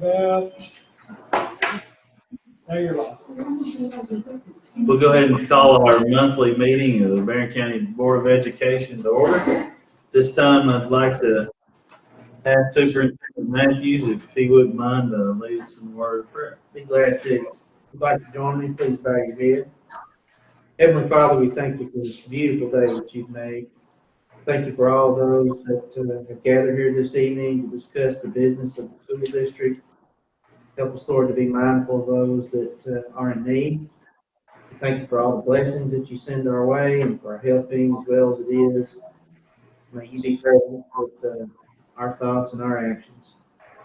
about. Now you're live. We'll go ahead and call our monthly meeting of the Barren County Board of Education to order. This time I'd like to ask Superintendent Matthews if he wouldn't mind leading some word of prayer. Be glad to. If you'd like to join me, please bow your head. Heavenly Father, we thank you for this beautiful day that you've made. Thank you for all those that have gathered here this evening to discuss the business of the school district. Help us, Lord, to be mindful of those that are in need. Thank you for all the blessings that you send our way and for our helping as well as it is. May you be present with our thoughts and our actions.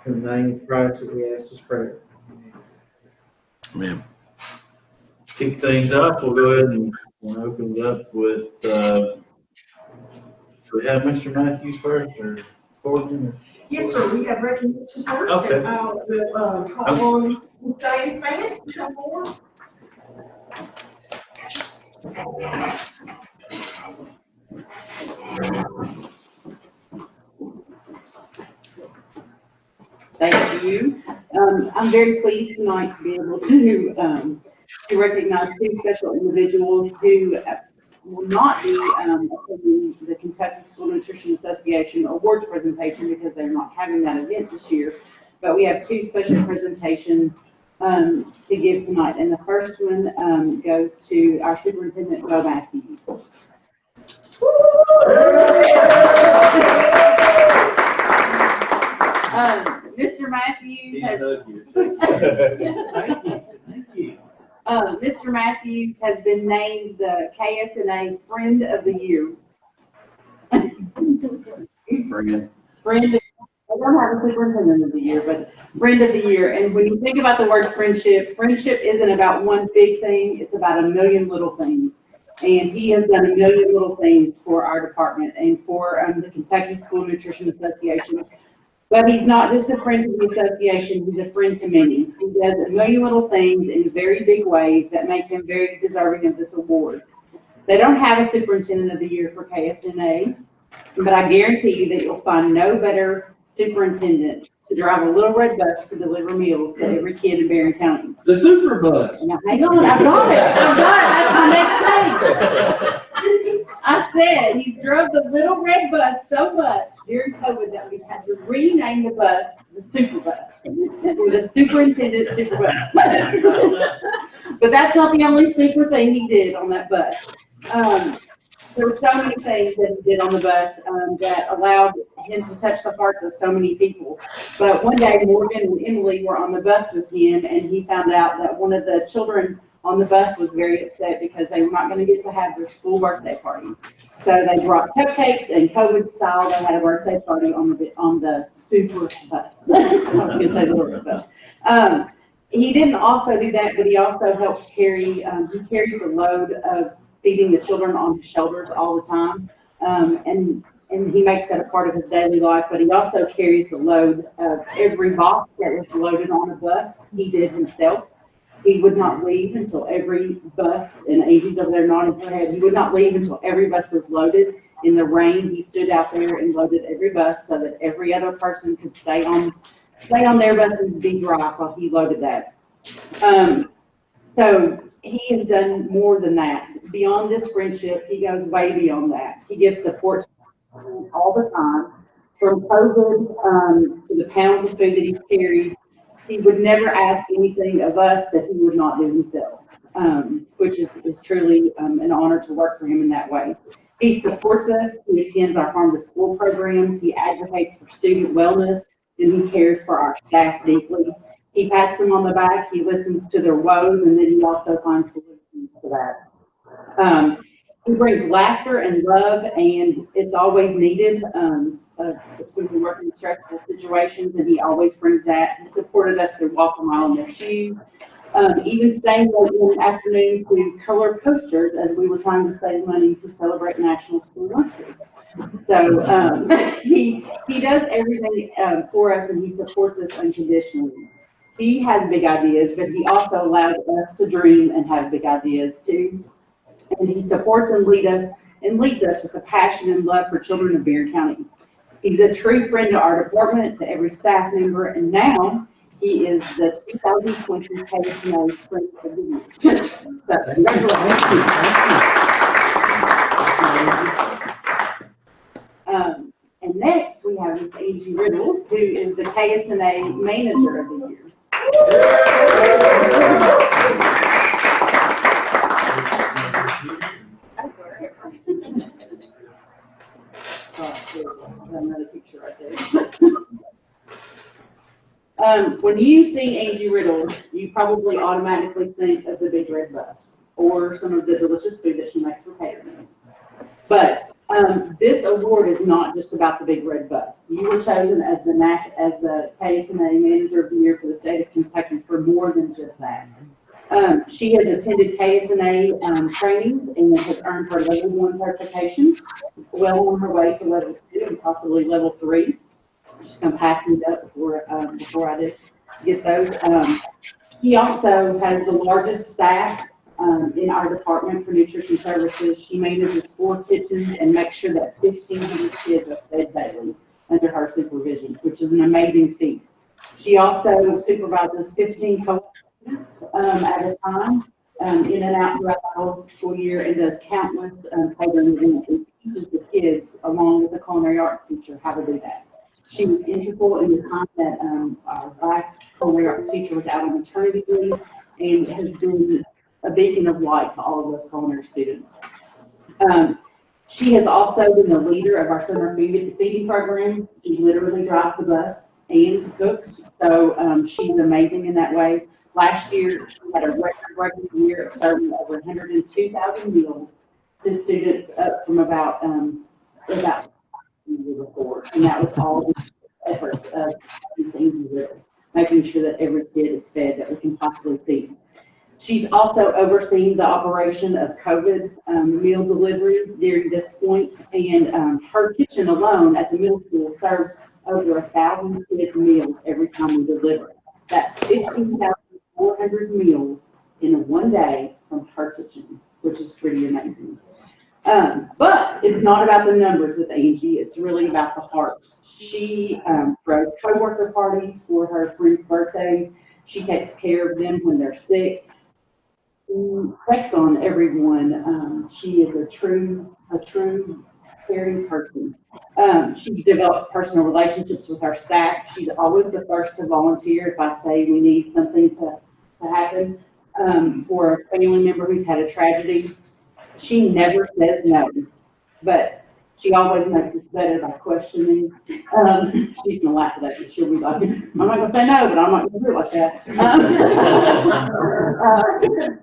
In the name of Christ that we ask this prayer. Amen. Kick things up. We'll go ahead and open it up with, do we have Mr. Matthews first or Gordon? Yes, sir. We have recognitions first. Okay. And we'll call on Diane Fan to come forward. Thank you. I'm very pleased tonight to be able to recognize two special individuals who will not be attending the Kentucky School Nutrition Association awards presentation because they're not having that event this year. But we have two special presentations to give tonight. And the first one goes to our Superintendent, Bo Matthews. Mr. Matthews has, Thank you. Mr. Matthews has been named the KSNA Friend of the Year. Friend. I don't have a Superintendent of the Year, but Friend of the Year. And when you think about the word friendship, friendship isn't about one big thing. It's about a million little things. And he has done a million little things for our department and for the Kentucky School Nutrition Association. But he's not just a friend to the association, he's a friend to many. He does a million little things in very big ways that make him very deserving of this award. They don't have a Superintendent of the Year for KSNA, but I guarantee you that you'll find no better superintendent to drive a little red bus to deliver meals to every kid in Barren County. The super bus. Now, hang on, I've got it. That's my next thing. I said he's drove the little red bus so much during COVID that we had to rename the bus the Super Bus. Or the Superintendent Super Bus. But that's not the only super thing he did on that bus. There were so many things that he did on the bus that allowed him to touch the hearts of so many people. But one day, Morgan and Emily were on the bus with him, and he found out that one of the children on the bus was very upset because they were not going to get to have their school birthday party. So they brought cupcakes, and COVID style, they had a birthday party on the super bus. I was going to say the little bus. He didn't also do that, but he also helped carry, he carries the load of feeding the children on his shoulders all the time. And he makes that a part of his daily life, but he also carries the load of every box that was loaded on a bus. He did himself. He would not leave until every bus, and Angie's over there nodding her head, he would not leave until every bus was loaded. In the rain, he stood out there and loaded every bus so that every other person could stay on their bus and be dry while he loaded that. So he has done more than that. Beyond this friendship, he goes way beyond that. He gives support to all the time, from COVID to the pounds of food that he carried. He would never ask anything of us that he would not do himself, which is truly an honor to work for him in that way. He supports us. He attends our farm to school programs. He advocates for student wellness, and he cares for our staff deeply. He pats them on the back. He listens to their woes, and then he also finds solutions to that. He brings laughter and love, and it's always needed. When we work in stressful situations, and he always brings that. He supported us through Walk a Mile in Their Shoes, even staying late in the afternoon to color posters as we were trying to save money to celebrate National School Lunch Week. So he does everything for us, and he supports us unconditionally. He has big ideas, but he also allows us to dream and have big ideas too. And he supports and leads us with a passion and love for children of Barren County. He's a true friend to our department, to every staff member, and now He is the 2020 KSNA Friend of the Year. So, and next we have Miss Angie Riddle, who is the KSNA Manager of the Year. Another picture right there. When you see Angie Riddle, you probably automatically think of the big red bus or some of the delicious food that she makes for catering. But this award is not just about the big red bus. You were chosen as the KSNA Manager of the Year for the state of Kentucky for more than just that. She has attended KSNA trainings and has earned her level 1 certification, well on her way to level 2 and possibly level 3. She's going to pass me up before I did get those. She also has the largest staff in our department for nutrition services. She manages 4 kitchens and makes sure that 1,500 kids are fed daily under her supervision, which is an amazing feat. She also supervises 15 co-students at a time, in and out throughout the whole school year, and does countless catering events and teaches the kids, along with the culinary arts teacher, how to do that. She was integral in the time that our last culinary arts teacher was out on maternity leave, and has been a beacon of light to all of those culinary students. She has also been the leader of our summer feeding program. She literally drives the bus and cooks, so she's amazing in that way. Last year, she had a record-breaking year of serving over 102,000 meals to students, up from about the year before, and that was all the effort of Ms. Angie Riddle, making sure that every kid is fed that we can possibly feed. She's also overseeing the operation of COVID meal delivery during this point, and her kitchen alone at the middle school serves over 1,000 kids meals every time we deliver. That's 15,400 meals in one day from her kitchen, which is pretty amazing. But it's not about the numbers with Angie, it's really about the heart. She throws co-worker parties for her friends' birthdays. She takes care of them when they're sick. She checks on everyone. She is a true caring person. She develops personal relationships with our staff. She's always the first to volunteer if I say we need something to happen for a family member who's had a tragedy. She never says no, but she always makes us better by questioning. She's gonna laugh at that, but she'll be like, I'm not gonna say no, but I'm not gonna do it like that.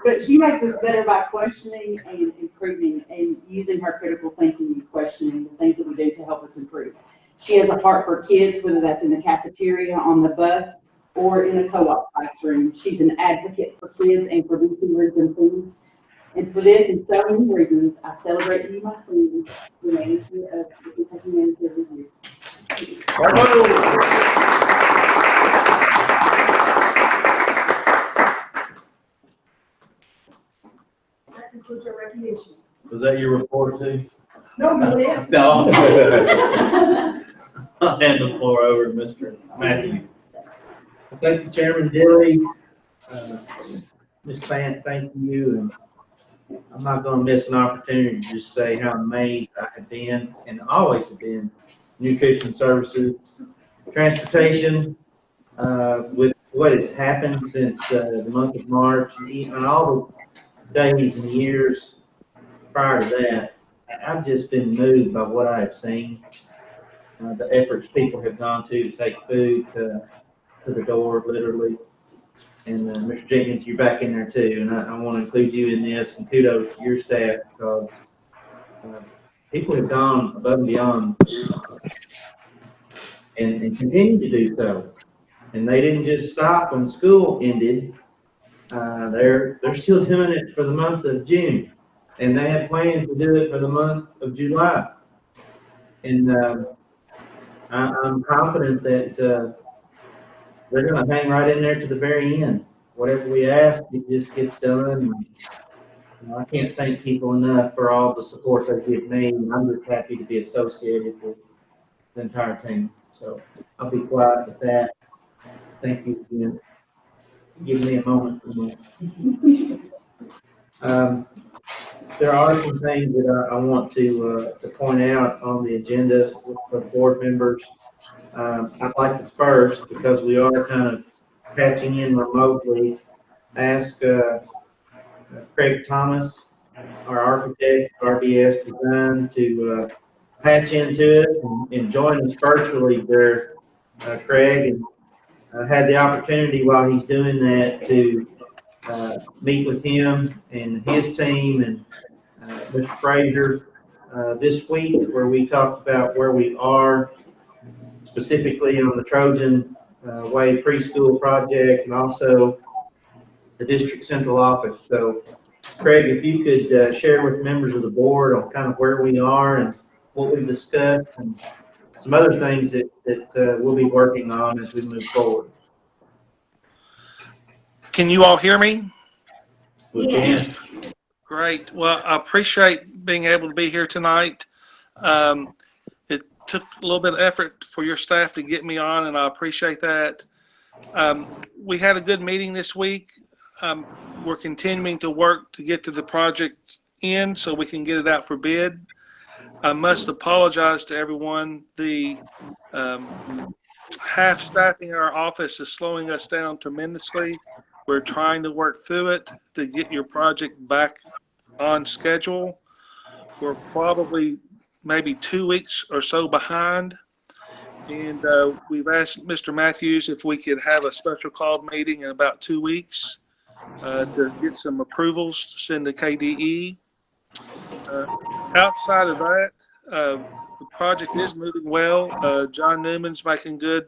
But she makes us better by questioning and improving and using her critical thinking and questioning the things that we do to help us improve. She has a heart for kids, whether that's in the cafeteria, on the bus, or in a co-op classroom. She's an advocate for kids and for VP and foods. And for this and so many reasons, I celebrate you, my friends, the manager of the Kentucky Manager of the Year. That concludes our recognition. Was that your report too? No, ma'am. No. I'll hand the floor over to Mr. Matthew. Thank you, Chairman Dilly. Ms. Fant, thank you. And I'm not going to miss an opportunity to just say how amazed I have been and always have been nutrition services, transportation, with what has happened since the month of March and all the days and years prior to that. I've just been moved by what I have seen, the efforts people have gone to take food to the door, literally. And Mr. Jenkins, you're back in there too, and I want to include you in this, and kudos to your staff, because people have gone above and beyond and continue to do so. And they didn't just stop when school ended. They're still doing it for the month of June, and they have plans to do it for the month of July. And I'm confident that they're going to hang right in there to the very end. Whatever we ask, it just gets done. I can't thank people enough for all the support they give me. I'm just happy to be associated with the entire team. So I'll be quiet with that. Thank you again. Give me a moment for that. There are some things that I want to point out on the agenda for board members. I'd like to first, because we are kind of patching in remotely, ask Craig Thomas, our architect, RBS Design, to patch into us and join us virtually there, Craig. And had the opportunity while he's doing that to meet with him and his team and Mr. Fraser this week, where we talked about where we are specifically on the Trojan Way preschool project and also the district central office. So, Craig, if you could share with members of the board on kind of where we are and what we've discussed and some other things that we'll be working on as we move forward. Can you all hear me? Yes. Great. Well, I appreciate being able to be here tonight. It took a little bit of effort for your staff to get me on, and I appreciate that. We had a good meeting this week. We're continuing to work to get to the project end so we can get it out for bid. I must apologize to everyone. The half staffing our office is slowing us down tremendously. We're trying to work through it to get your project back on schedule. We're probably maybe 2 weeks or so behind. And we've asked Mr. Matthews if we could have a special call meeting in about 2 weeks to get some approvals to send to KDE. Outside of that, the project is moving well. John Newman's making good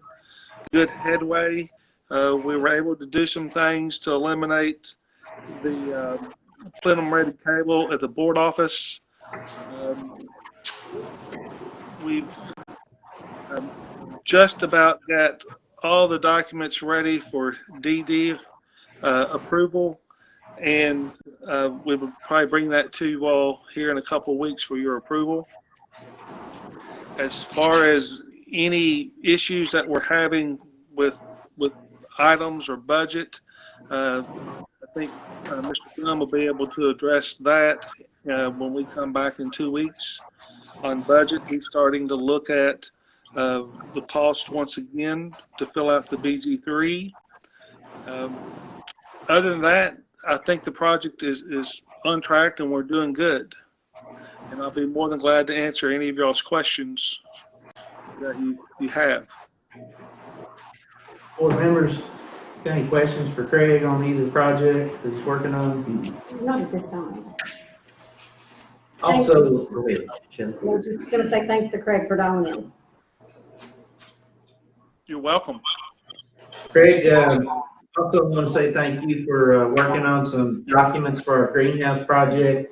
headway. We were able to do some things to eliminate the plenum-rated cable at the board office. We've just about got all the documents ready for DD approval, and we will probably bring that to you all here in a couple of weeks for your approval. As far as any issues that we're having with items or budget, I think Mr. Gunn will be able to address that when we come back in 2 weeks. On budget, he's starting to look at the cost once again to fill out the BG3. Other than that, I think the project is on track and we're doing good. And I'll be more than glad to answer any of y'all's questions that you have. Board members, got any questions for Craig on either project that he's working on? Not at this time. Also, go ahead, Shelley. We're just going to say thanks to Craig for dialing in. You're welcome. Craig, also want to say thank you for working on some documents for our greenhouse project.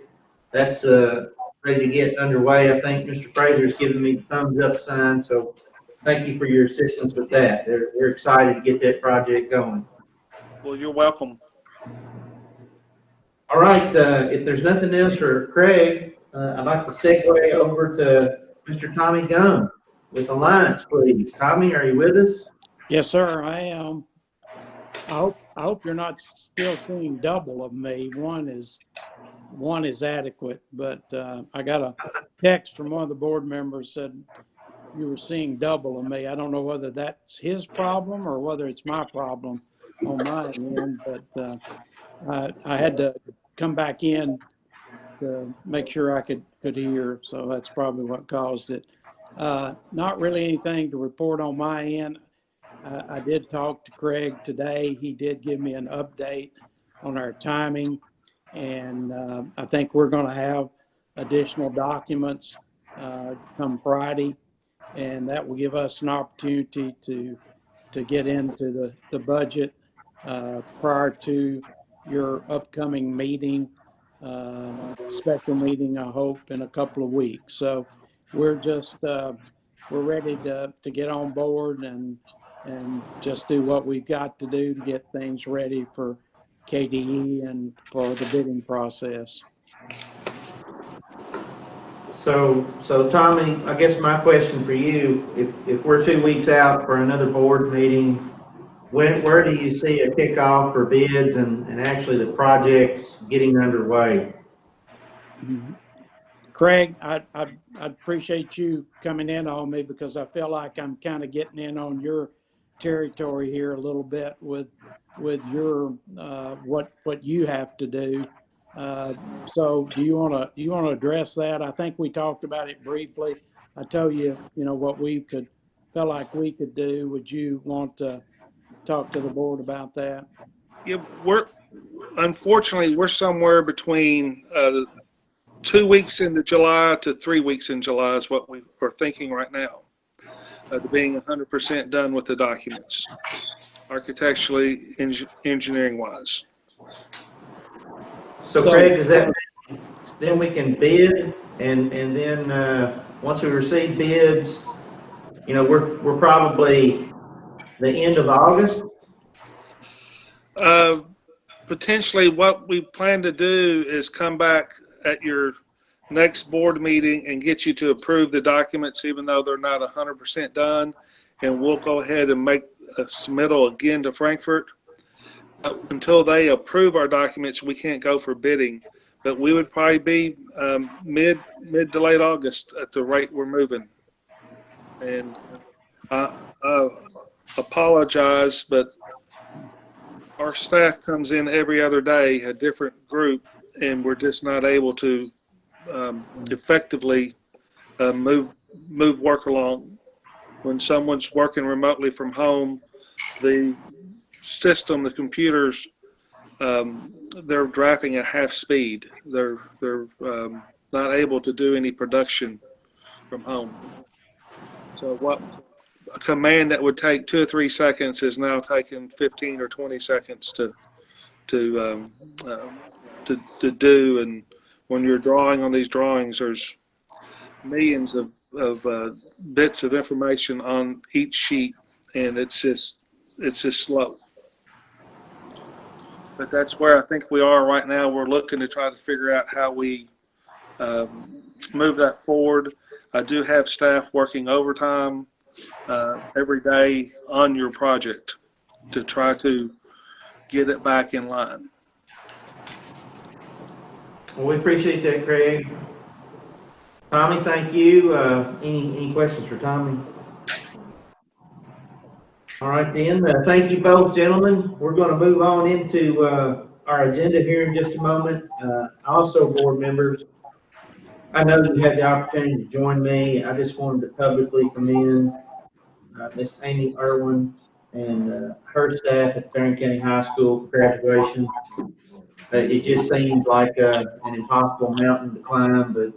That's ready to get underway. I think Mr. Fraser's given me the thumbs up sign, so thank you for your assistance with that. We're excited to get that project going. Well, you're welcome. All right, if there's nothing else for Craig, I'd like to segue over to Mr. Tommy Gunn with Alliance, please. Tommy, are you with us? Yes, sir, I am. I hope you're not still seeing double of me. One is adequate, but I got a text from one of the board members said you were seeing double of me. I don't know whether that's his problem or whether it's my problem on my end, but I had to come back in to make sure I could hear, so that's probably what caused it. Not really anything to report on my end. I did talk to Craig today. He did give me an update on our timing, and I think we're going to have additional documents come Friday, and that will give us an opportunity to get into the budget prior to your upcoming meeting, special meeting, I hope, in a couple of weeks. So we're just we're ready to get on board and just do what we've got to do to get things ready for KDE and for the bidding process. So Tommy, I guess my question for you, if we're 2 weeks out for another board meeting, where do you see a kickoff for bids and actually the projects getting underway? Craig, I appreciate you coming in on me because I feel like I'm kind of getting in on your territory here a little bit with your what you have to do. So do you want to address that? I think we talked about it briefly. I told you, what we felt like we could do. Would you want to talk to the board about that? Yeah, unfortunately we're somewhere between 2 weeks into July to 3 weeks in July is what we are thinking right now, to being 100% done with the documents, architecturally, engineering wise. So Craig, does that mean then we can bid and then once we receive bids, we're probably the end of August? Potentially what we plan to do is come back at your next board meeting and get you to approve the documents even though they're not 100% done, and we'll go ahead and make a submittal again to Frankfurt. Until they approve our documents, we can't go for bidding, but we would probably be mid to late August at the rate we're moving. And I apologize, but our staff comes in every other day, a different group, and we're just not able to effectively move work along. When someone's working remotely from home, the system, the computers, they're drafting at half speed. They're not able to do any production from home. So what a command that would take 2 or 3 seconds is now taking 15 or 20 seconds to do. And when you're drawing on these drawings, there's millions of bits of information on each sheet, and it's just slow. But that's where I think we are right now. We're looking to try to figure out how we move that forward. I do have staff working overtime every day on your project to try to get it back in line. Well, we appreciate that, Craig. Tommy, thank you. Any questions for Tommy? All right, then. Thank you both, gentlemen. We're going to move on into our agenda here in just a moment. Also, board members, I know you had the opportunity to join me. I just wanted to publicly commend Miss Amy Irwin and her staff at Barren County High School for graduation. It just seemed like an impossible mountain to climb, but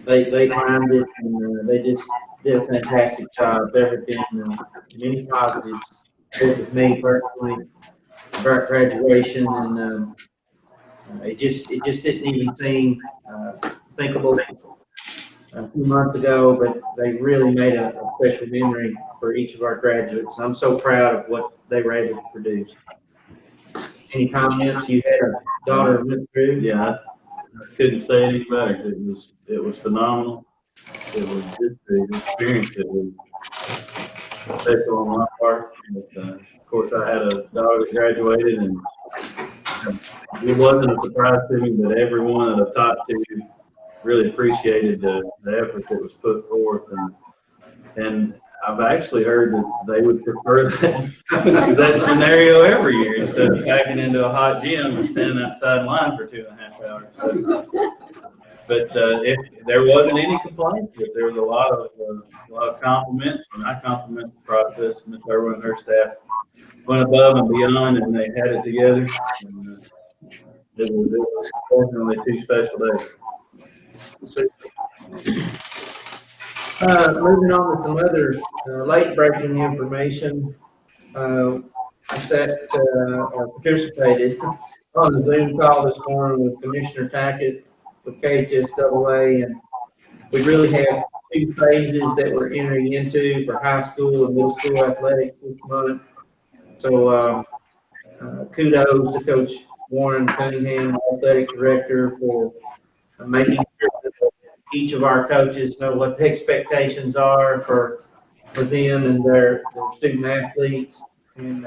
they climbed it, and they just did a fantastic job. There have been many positives with me personally about graduation, and it just didn't even seem thinkable a few months ago, but they really made a special memory for each of our graduates. I'm so proud of what they were able to produce. Any comments? You had a daughter went through? Yeah, I couldn't say any better. It was phenomenal. It was just the experience that was special on my part. But, of course, I had a daughter that graduated, and it wasn't a surprise to me that everyone that I talked to really appreciated the effort that was put forth, and I've actually heard that they would prefer that scenario every year instead of packing into a hot gym and standing outside in line for 2.5 hours. So, but if there wasn't any complaints, if there was a lot of compliments, and I compliment the process. Ms. Irwin and her staff went above and beyond, and they had it together. And, it was definitely 2 special days. Moving on to some other late-breaking information. I participated on a Zoom call this morning with Commissioner Tackett with KHSAA, and we really have 2 phases that we're entering into for high school and middle school athletics this month. So kudos to Coach Warren Cunningham, athletic director, for making sure that each of our coaches know what the expectations are for them and their student athletes. And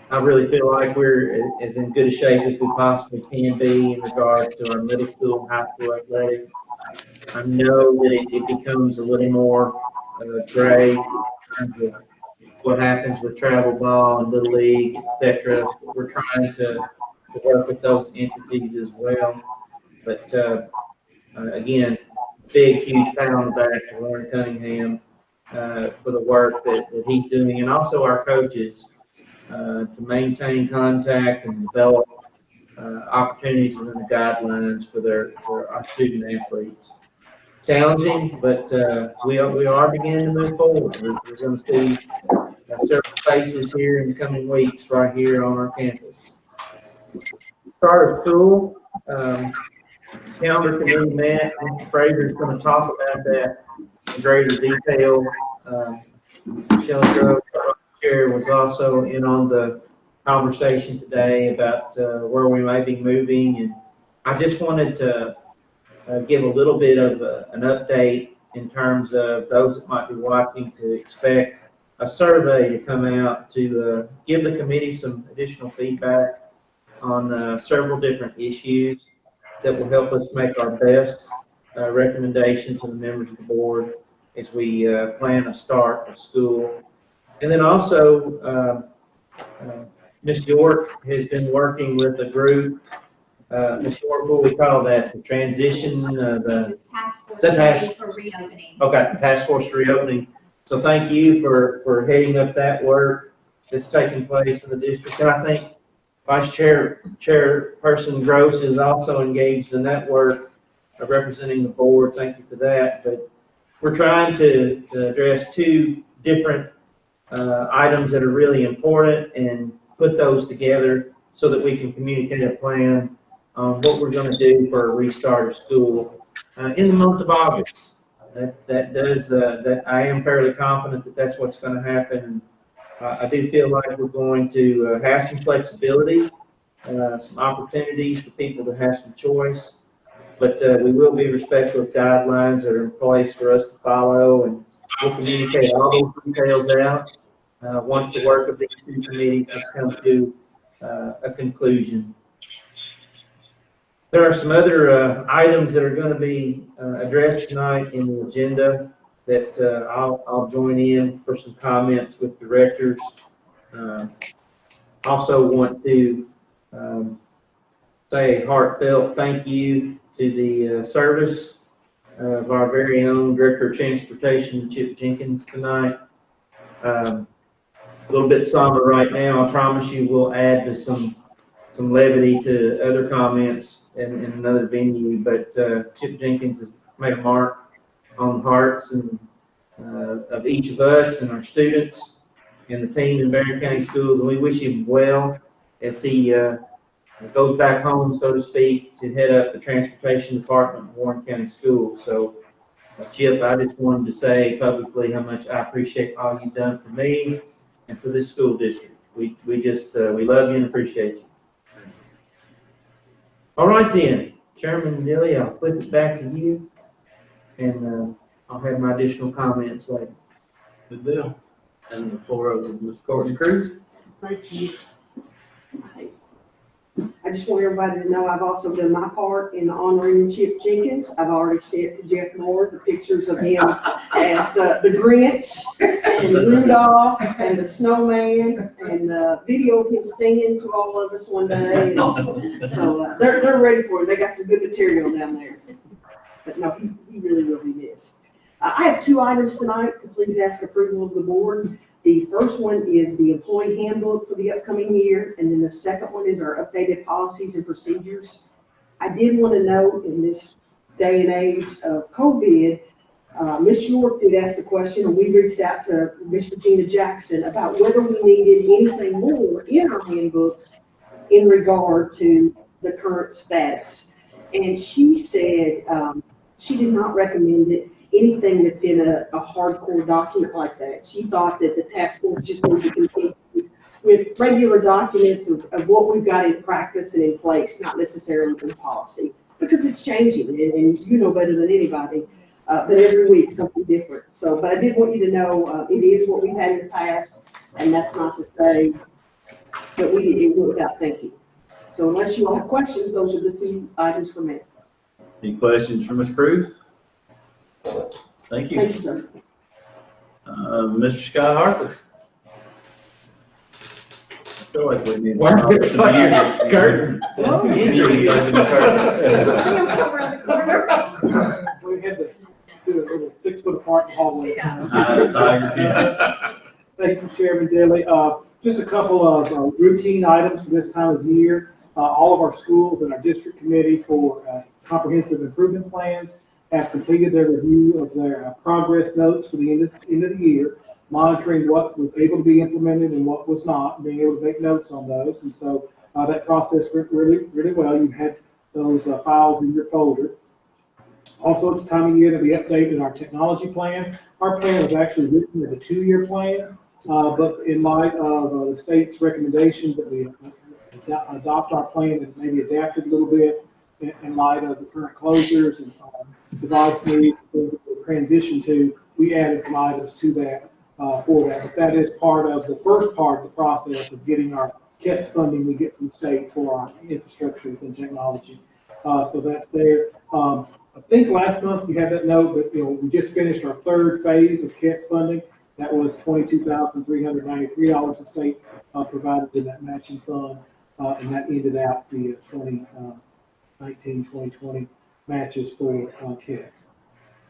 I really feel like we're as in good a shape as we possibly can be in regards to our middle school and high school athletics. I know that it becomes a little more gray in terms of what happens with travel ball and little league, etc. We're trying to work with those entities as well. But again, big, huge pat on the back to Warren Cunningham for the work that he's doing, and also our coaches to maintain contact and develop opportunities within the guidelines for our student athletes. Challenging, but we are beginning to move forward. We're going to see several faces here in the coming weeks right here on our campus. Start of school, calendar committee met. Mr. Fraser is going to talk about that in greater detail. Michelle Grove, chair, was also in on the conversation today about where we may be moving, and I just wanted to give a little bit of an update in terms of those that might be watching to expect a survey to come out to give the committee some additional feedback on several different issues that will help us make our best recommendation to the members of the board as we plan a start of school. And then also, Ms. York has been working with a group. Ms. York, what we call that? The transition, the task force task for reopening. Okay, task force reopening. So thank you for heading up that work that's taking place in the district. And I think Chairperson Gross is also engaged in that work, representing the board. Thank you for that. But we're trying to address two different items that are really important and put those together so that we can communicate a plan on what we're going to do for a restart of school in the month of August. That I am fairly confident that that's what's going to happen. I do feel like we're going to have some flexibility, some opportunities for people to have some choice, but we will be respectful of guidelines that are in place for us to follow, and we'll communicate all those details out once the work of these two committees has come to a conclusion. There are some other items that are going to be addressed tonight in the agenda that I'll join in for some comments with directors. Also want to say a heartfelt thank you to the service of our very own Director of Transportation, Chip Jenkins, tonight. A little bit somber right now. I promise you we'll add to some levity to other comments in another venue, but Chip Jenkins has made a mark on the hearts and of each of us and our students and the team in Barren County Schools, and we wish him well as he goes back home, so to speak, to head up the transportation department in Warren County Schools. So, Chip, I just wanted to say publicly how much I appreciate all you've done for me and for this school district. We love you and appreciate you. All right then, Chairman Dilly, I'll flip it back to you, and I'll have my additional comments later. Good deal. And the floor over to Ms. Courtney Cruz. Thank you. I just want everybody to know I've also done my part in honoring Chip Jenkins. I've already sent to Jeff Moore the pictures of him as the Grinch and Rudolph and the Snowman and the video of him singing to all of us one day. And so they're ready for it. They got some good material down there. But no, he really will be missed. I have two items tonight to please ask approval of the board. The first one is the employee handbook for the upcoming year, and then the second one is our updated policies and procedures. I did want to note in this day and age of COVID, Ms. York did ask the question, and we reached out to Ms. Regina Jackson about whether we needed anything more in our handbooks in regard to the current status. And she said she did not recommend it. Anything that's in a hardcore document like that. She thought that the task force just needs to continue with regular documents of what we've got in practice and in place, not necessarily in policy, because it's changing, and you know better than anybody, but every week something different. So, but I did want you to know it is what we've had in the past. And that's not to say that we did it without thinking. So unless you all have questions, those are the two items for me. Any questions for Ms. Cruz? Thank you. Thank you, sir. Mr. Scott Harper. I feel like we need to. Well, it's like a curtain. Usually you open the curtain. We had to do a little 6 foot apart in the hallway. Tiger. Thank you, Chairman Dilly. Just a couple of routine items for this time of year. All of our schools and our district committee for comprehensive improvement plans have completed their review of their progress notes for the end of the year, monitoring what was able to be implemented and what was not, and being able to make notes on those. And so that process went really well. You had those files in your folder. Also, it's time of year that we updated our technology plan. Our plan was actually written as a 2-year plan, but in light of the state's recommendations that we adopt our plan and maybe adapted a little bit in light of the current closures and device needs that we transition to, we added some items to that for that. But that is part of the first part of the process of getting our KETS funding we get from the state for our infrastructure and technology. So that's there. I think last month you had that note, but we just finished our 3rd phase of KETS funding. That was $22,393 the state provided in that matching fund, and that ended out the 2019-2020 matches for KETS.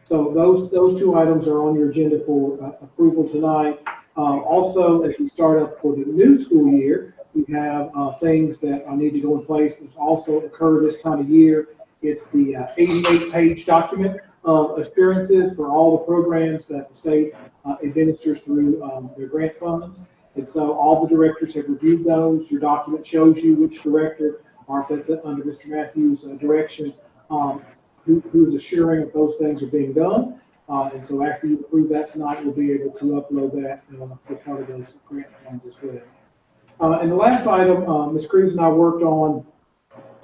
So those 2 items are on your agenda for approval tonight. Also, as we start up for the new school year, we have things that need to go in place that also occur this time of year. It's the 88-page document of assurances for all the programs that the state administers through their grant funds. And so all the directors have reviewed those. Your document shows you which director, or if it's under Mr. Matthews' direction, who's assuring that those things are being done. And so after you approve that tonight, we'll be able to upload that for part of those grant funds as well. And the last item, Ms. Cruz and I worked on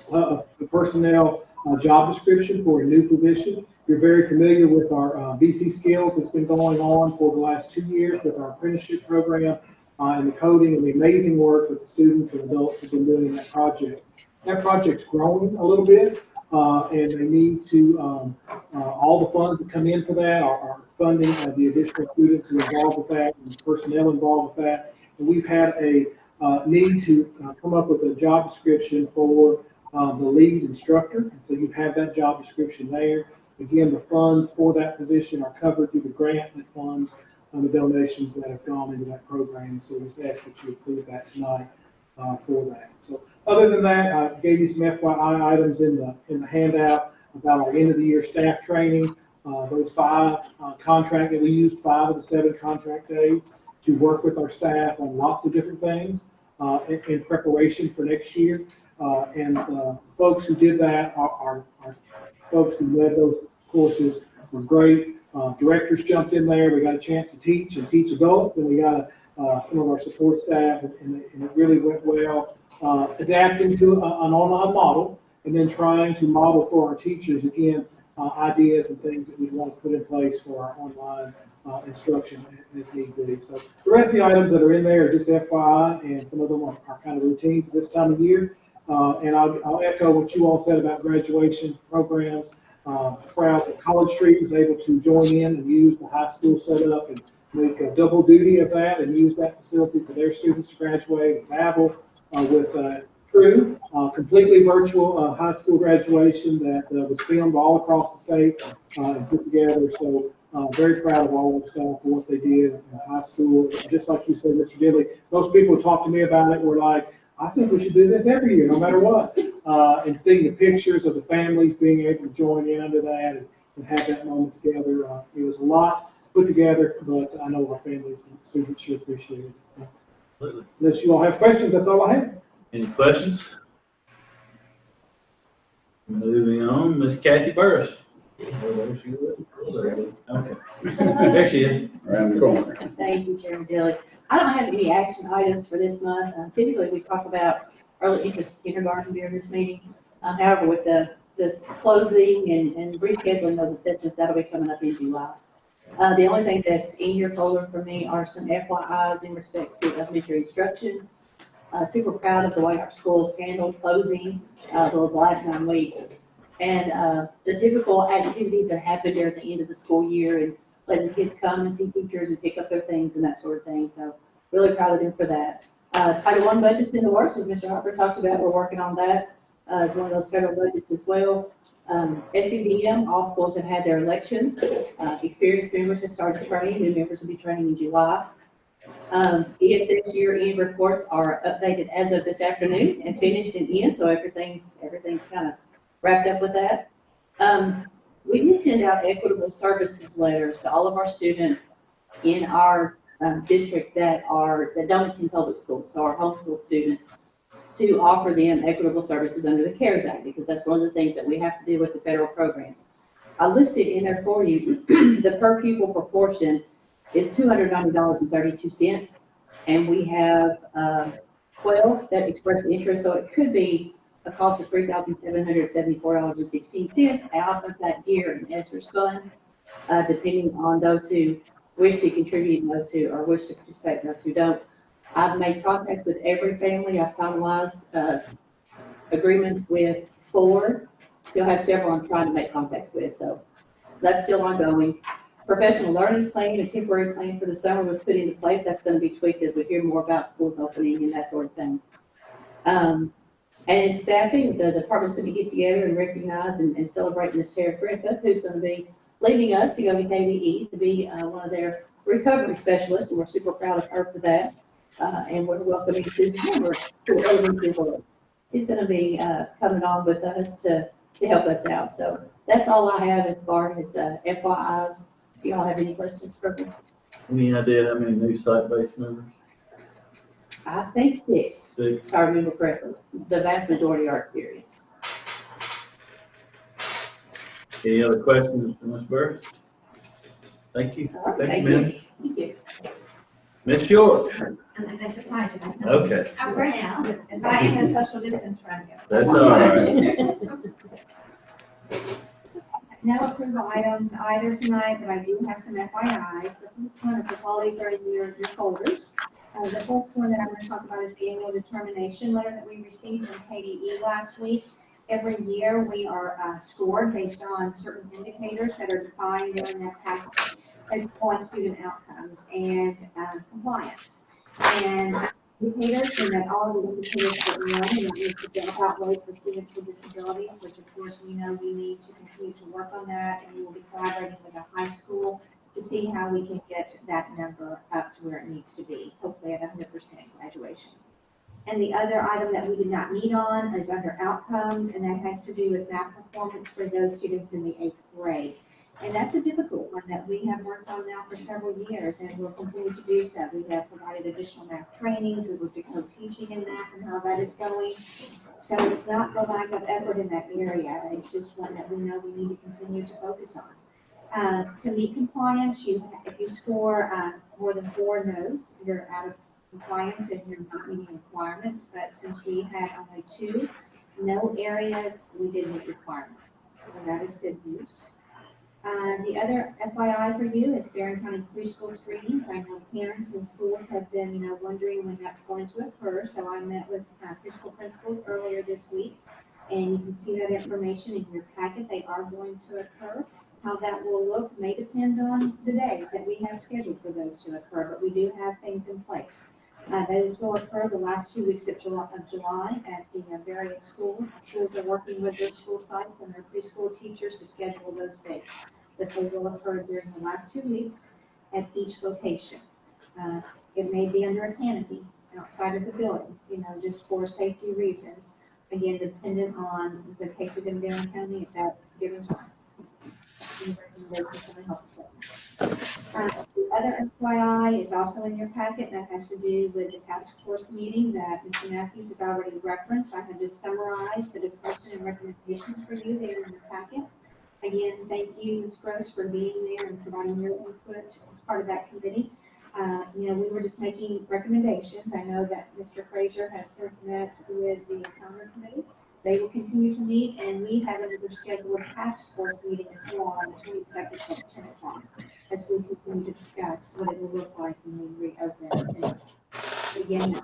the personnel job description for a new position. You're very familiar with our BC Skills that's been going on for the last 2 years with our apprenticeship program and the coding and the amazing work that the students and adults have been doing in that project. That project's growing a little bit, and they need to, all the funds that come in for that are funding the additional students who are involved with that and personnel involved with that. And we've had a need to come up with a job description for the lead instructor. And so you have that job description there. Again, the funds for that position are covered through the grant that funds the donations that have gone into that program. So we just ask that you approve that tonight for that. So other than that, I gave you some FYI items in the handout about our end of the year staff training. Those 5 contract, and we used 5 of the 7 contract days to work with our staff on lots of different things in preparation for next year. And folks who did that are folks who led those courses were great. Directors jumped in there. We got a chance to teach adults, and we got some of our support staff, and it really went well. Adapting to an online model, and then trying to model for our teachers, again, ideas and things that we want to put in place for our online instruction as need be. So the rest of the items that are in there are just FYI, and some of them are kind of routine for this time of year. And I'll echo what you all said about graduation programs. Proud that College Street was able to join in and use the high school setup and make a double duty of that and use that facility for their students to graduate. And Babel with True, completely virtual high school graduation that was filmed all across the state and put together. So very proud of all the staff for what they did in high school. Just like you said, Mr. Diddley, most people who talk to me about it were like, I think we should do this every year, no matter what. And seeing the pictures of the families being able to join in under that and have that moment together, it was a lot put together, but I know our families and students should appreciate it. So, unless you all have questions, that's all I have. Any questions? Moving on, Miss Kathy Burris. Okay. There she is. Around the corner. Thank you, Chairman Dilly. I don't have any action items for this month. Typically, we talk about early interest kindergarten during this meeting. However, with this closing and rescheduling those assessments, that'll be coming up in July. The only thing that's in your folder for me are some FYIs in respects to elementary instruction. Super proud of the way our schools handled closing for the last 9 weeks. And the typical activities that happen during the end of the school year and letting kids come and see teachers and pick up their things and that sort of thing. So really proud of them for that. Title I budget's in the works, as Mr. Harper talked about. We're working on that. It's one of those federal budgets as well. SBBM, all schools have had their elections. Experienced members have started training. New members will be training in July. ESS year-end reports are updated as of this afternoon and finished and in, so everything's kind of wrapped up with that. We did send out equitable services letters to all of our students in our district that don't attend public schools, so our homeschool students, to offer them equitable services under the CARES Act, because that's one of the things that we have to do with the federal programs. I listed in there for you the per pupil proportion is $290.32, and we have 12 that expressed interest, so it could be a cost of $3,774.16 out of that year in ESSER's fund, depending on those who wish to contribute and those who wish to participate and those who don't. I've made contacts with every family. I've finalized agreements with 4. Still have several I'm trying to make contacts with, so that's still ongoing. Professional learning plan, a temporary plan for the summer was put into place. That's going to be tweaked as we hear more about schools opening and that sort of thing. And in staffing, the department's going to get together and recognize and celebrate Ms. Tara Griffith, who's going to be leaving us to go to KVE to be one of their recovery specialists, and we're super proud of her for that. And we're welcoming Susan Hammer to the She's going to be coming on with us to help us out. So that's all I have as far as FYIs. Do y'all have any questions for me? Any idea how many new site-based members? I think 6. 6. If I remember correctly. The vast majority are experienced. Any other questions for Ms. Barrett? Thank you. All right, Thank you, ma'am. Thank you. Ms. York. I'm a surprise. Okay. I'm Brown, but I am a social distance from you. That's all right. No approval items either tonight, but I do have some FYIs. The first one, of course, all these are in your folders. The first one that I'm going to talk about is the annual determination letter that we received from KDE last week. Every year we are scored based on certain indicators that are defined during that package, as well as student outcomes and compliance. And indicators, and that all of the indicators that we know, and that is the dropout rate for students with disabilities, which of course we know we need to continue to work on that, and we will be collaborating with our high school to see how we can get that number up to where it needs to be, hopefully at 100% graduation. And the other item that we did not meet on is under outcomes, and that has to do with math performance for those students in the 8th grade. And that's a difficult one that we have worked on now for several years, and we'll continue to do so. We have provided additional math trainings. We will do co-teaching in math and how that is going. So it's not the lack of effort in that area. It's just one that we know we need to continue to focus on. To meet compliance, if you score more than 4 notes, you're out of compliance and you're not meeting requirements. But since we had only 2 no areas, we did meet requirements. So that is good news. The other FYI for you is Barren County Preschool Screenings. I know parents and schools have been, wondering when that's going to occur. So I met with preschool principals earlier this week, and you can see that information in your packet. They are going to occur. How that will look may depend on the day that we have scheduled for those to occur, but we do have things in place. Those will occur the last 2 weeks of July at the various schools. The schools are working with their school sites and their preschool teachers to schedule those dates. But they will occur during the last 2 weeks at each location. It may be under a canopy outside of the building, just for safety reasons. Again, dependent on the cases in Barren County at that given time. The other FYI is also in your packet, and that has to do with the task force meeting that Mr. Matthews has already referenced. I have just summarized the discussion and recommendations for you there in the packet. Again, thank you, Ms. Gross, for being there and providing your input as part of that committee. We were just making recommendations. I know that Mr. Frazier has since met with the counter committee. they will continue to meet, and we have another scheduled task force meeting as well on the 22nd at 10 o'clock, as we continue to discuss what it will look like when we reopen. Again,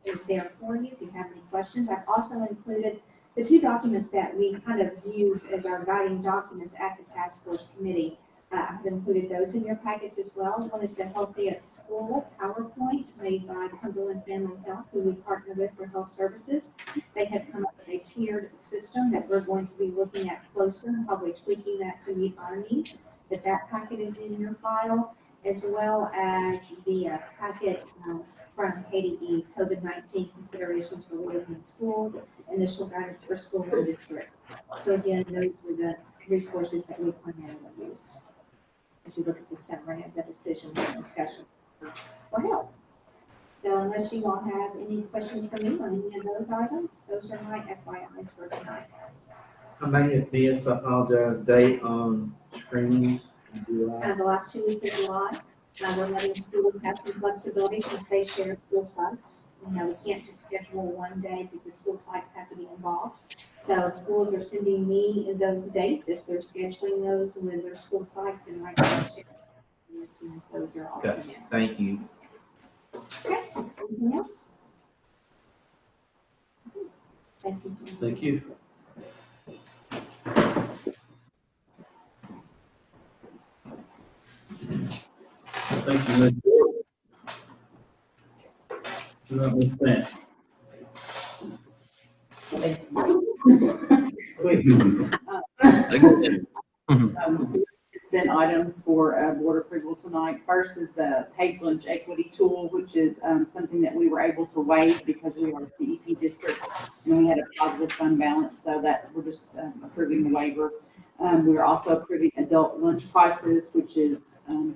is there for you if you have any questions. I've also included the two documents that we kind of use as our guiding documents at the task force committee. I've included those in your packets as well. One is the Healthy at School PowerPoint made by Cumberland Family Health, who we partner with for health services. They have come up with a tiered system that we're going to be looking at closer and probably tweaking that to meet our needs. That packet is in your file, as well as the packet from KDE, COVID-19 considerations for reopening schools, initial guidance for school and districts. So again, those were the resources that we primarily used as you look at the summary of the decision and discussion for help. So unless you all have any questions for me on any of those items, those are my FYIs for tonight. I may have missed, I apologize, date on screenings in July. The last 2 weeks of July, we're letting schools have some flexibility since they share school sites. You know, we can't just schedule one day because the school sites have to be involved. So schools are sending me those dates as they're scheduling those with their school sites, and right now as soon as those are all sent in. Thank you. Okay, anything else? Thank you. Thank you. Thank you, Ms. Gordon. Not Ms. Spence. Consent items for board approval tonight. First is the paid lunch equity tool, which is something that we were able to waive because we are a CEP district and we had a positive fund balance, so that we're just approving the waiver. We're also approving adult lunch prices, which is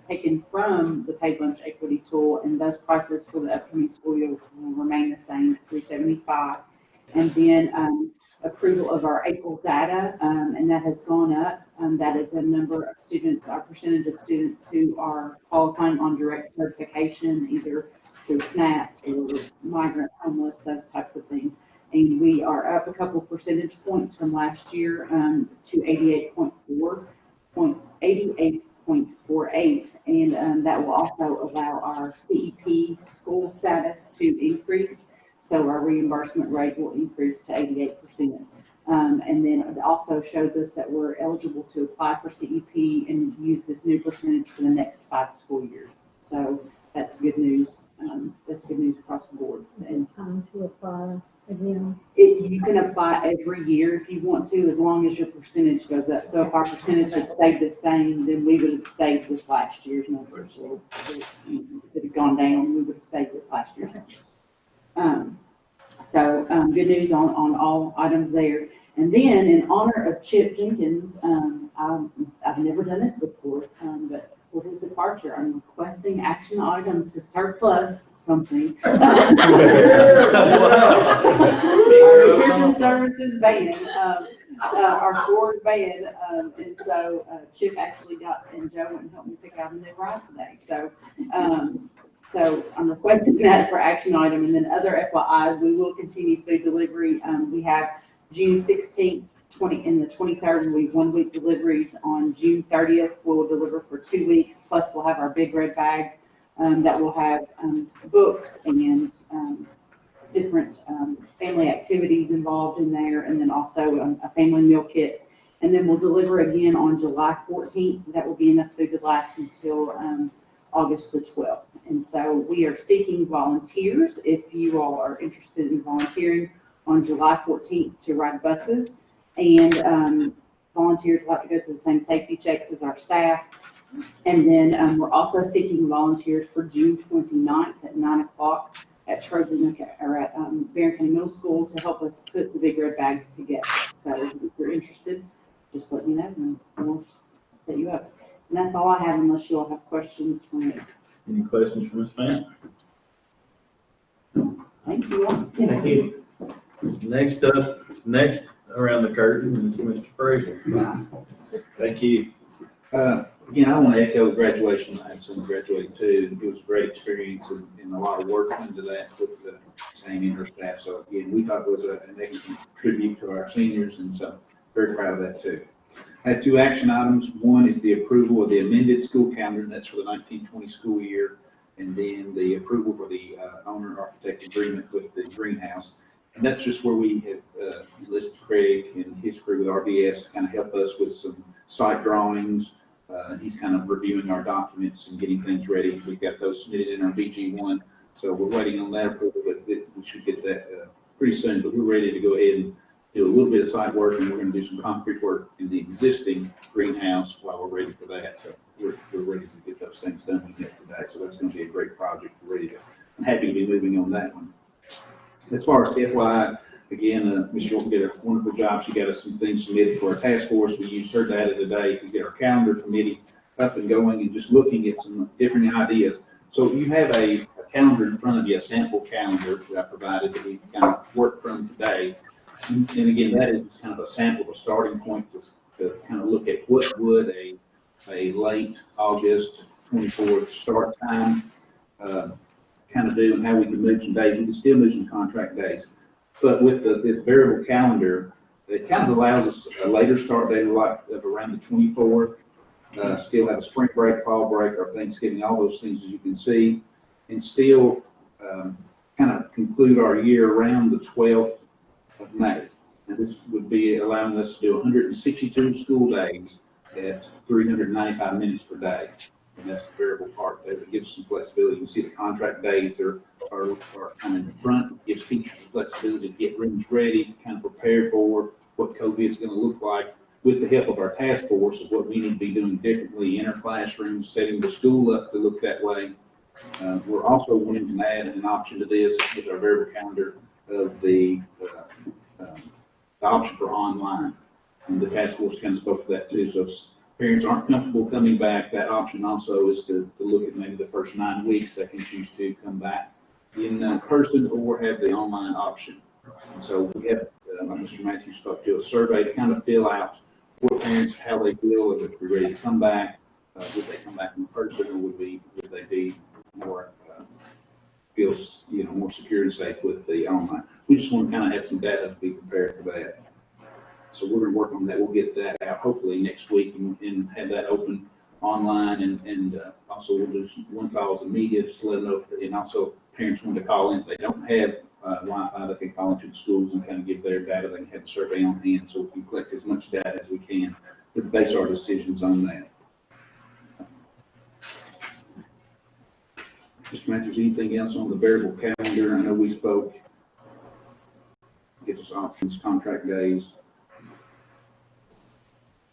taken from the paid lunch equity tool, and those prices for the upcoming school year will remain the same, $3.75. And then approval of our April data, and that has gone up. That is a number of students, our percentage of students who are qualifying on direct certification, either through SNAP or migrant, homeless, those types of things. And we are up a couple percentage points from last year to 88.48, and that will also allow our CEP school status to increase. So our reimbursement rate will increase to 88%. And then it also shows us that we're eligible to apply for CEP and use this new percentage for the next 5 school years. So that's good news. That's good news across the board. And Time to apply again. you can apply every year if you want to, as long as your percentage goes up. So if our percentage had stayed the same, then we would have stayed with last year's numbers. So if it had gone down, we would have stayed with last year's numbers. Good news on all items there. And then in honor of Chip Jenkins, I've never done this before, but for his departure, I'm requesting action item to surplus something. Our nutrition services van, our Ford van, and so Chip actually got, and Joe went and helped me pick out a new ride today. So I'm requesting that for action item. And then other FYIs, we will continue food delivery. We have June 16th, and the 23rd will be 1 week deliveries. On June 30th, we'll deliver for 2 weeks. Plus we'll have our big red bags that will have books and different family activities involved in there. And then also a family meal kit. And then we'll deliver again on July 14th. That will be enough food to last until August the 12th. And so we are seeking volunteers. If you all are interested in volunteering on July 14th to ride buses, and volunteers will have to go through the same safety checks as our staff. And then we're also seeking volunteers for June 29th at 9 o'clock at Trojan or at Barren County Middle School to help us put the big red bags together. So if you're interested, just let me know and we'll set you up. And that's all I have, unless you all have questions for me. Any questions from Ms. Spence? Thank you all. Thank you. Next around the curtain is Mr. Frazier. Thank you. Again, I want to echo graduation. I had some graduating too. It was a great experience and a lot of work into that with the Sammy and her staff. So again, we thought it was an excellent tribute to our seniors, and so very proud of that too. I have two action items. One is the approval of the amended school calendar, and that's for the 1920 school year, and then the approval for the owner-architect agreement with the greenhouse. And that's just where we have enlisted Craig and his crew with RBS to kind of help us with some site drawings. He's kind of reviewing our documents and getting things ready. We've got those submitted in our BG1, so we're waiting on that approval, but we should get that pretty soon. But we're ready to go ahead and do a little bit of site work, and we're going to do some concrete work in the existing greenhouse while we're ready for that. So we're ready to get those things done today. So that's going to be a great project. We're ready to. I'm happy to be moving on that one. As far as FYI, again, Ms. York did a wonderful job. She got us some things submitted for our task force. We used her data today to get our calendar committee up and going and just looking at some different ideas. So you have a calendar in front of you, a sample calendar that I provided that we kind of worked from today. And again, that is kind of a sample, a starting point to kind of look at what would a late August 24th start time kind of do, and how we can move some days. We can still move some contract days. But with this variable calendar, it kind of allows us a later start date of around the 24th, still have a spring break, fall break, or Thanksgiving, all those things as you can see, and still kind of conclude our year around the 12th of May. And this would be allowing us to do 162 school days at 395 minutes per day. And that's the variable part there that gives some flexibility. You can see the contract days are kind of in the front. It gives teachers the flexibility to get rooms ready, to kind of prepare for what COVID is going to look like with the help of our task force of what we need to be doing differently in our classrooms, setting the school up to look that way. We're also wanting to add an option to this with our variable calendar of the option for online. And the task force kind of spoke to that too. So if parents aren't comfortable coming back, that option also is to look at maybe the first 9 weeks. They can choose to come back in person or have the online option. And so we have, like Mr. Matthews talked to, a survey to kind of fill out what parents, how they feel, if they're ready to come back, would they come back in person, or would they be more feels more secure and safe with the online. We just want to kind of have some data to be prepared for that. So we're going to work on that. We'll get that out hopefully next week and have that open online, and also we'll do one calls to media just to let them know. And also parents want to call in if they don't have Wi-Fi, they can call into the schools and kind of give their data. They can have the survey on hand, so we can collect as much data as we can to base our decisions on that. Mr. Matthews, anything else on the variable calendar? I know we spoke. Gives us options, contract days.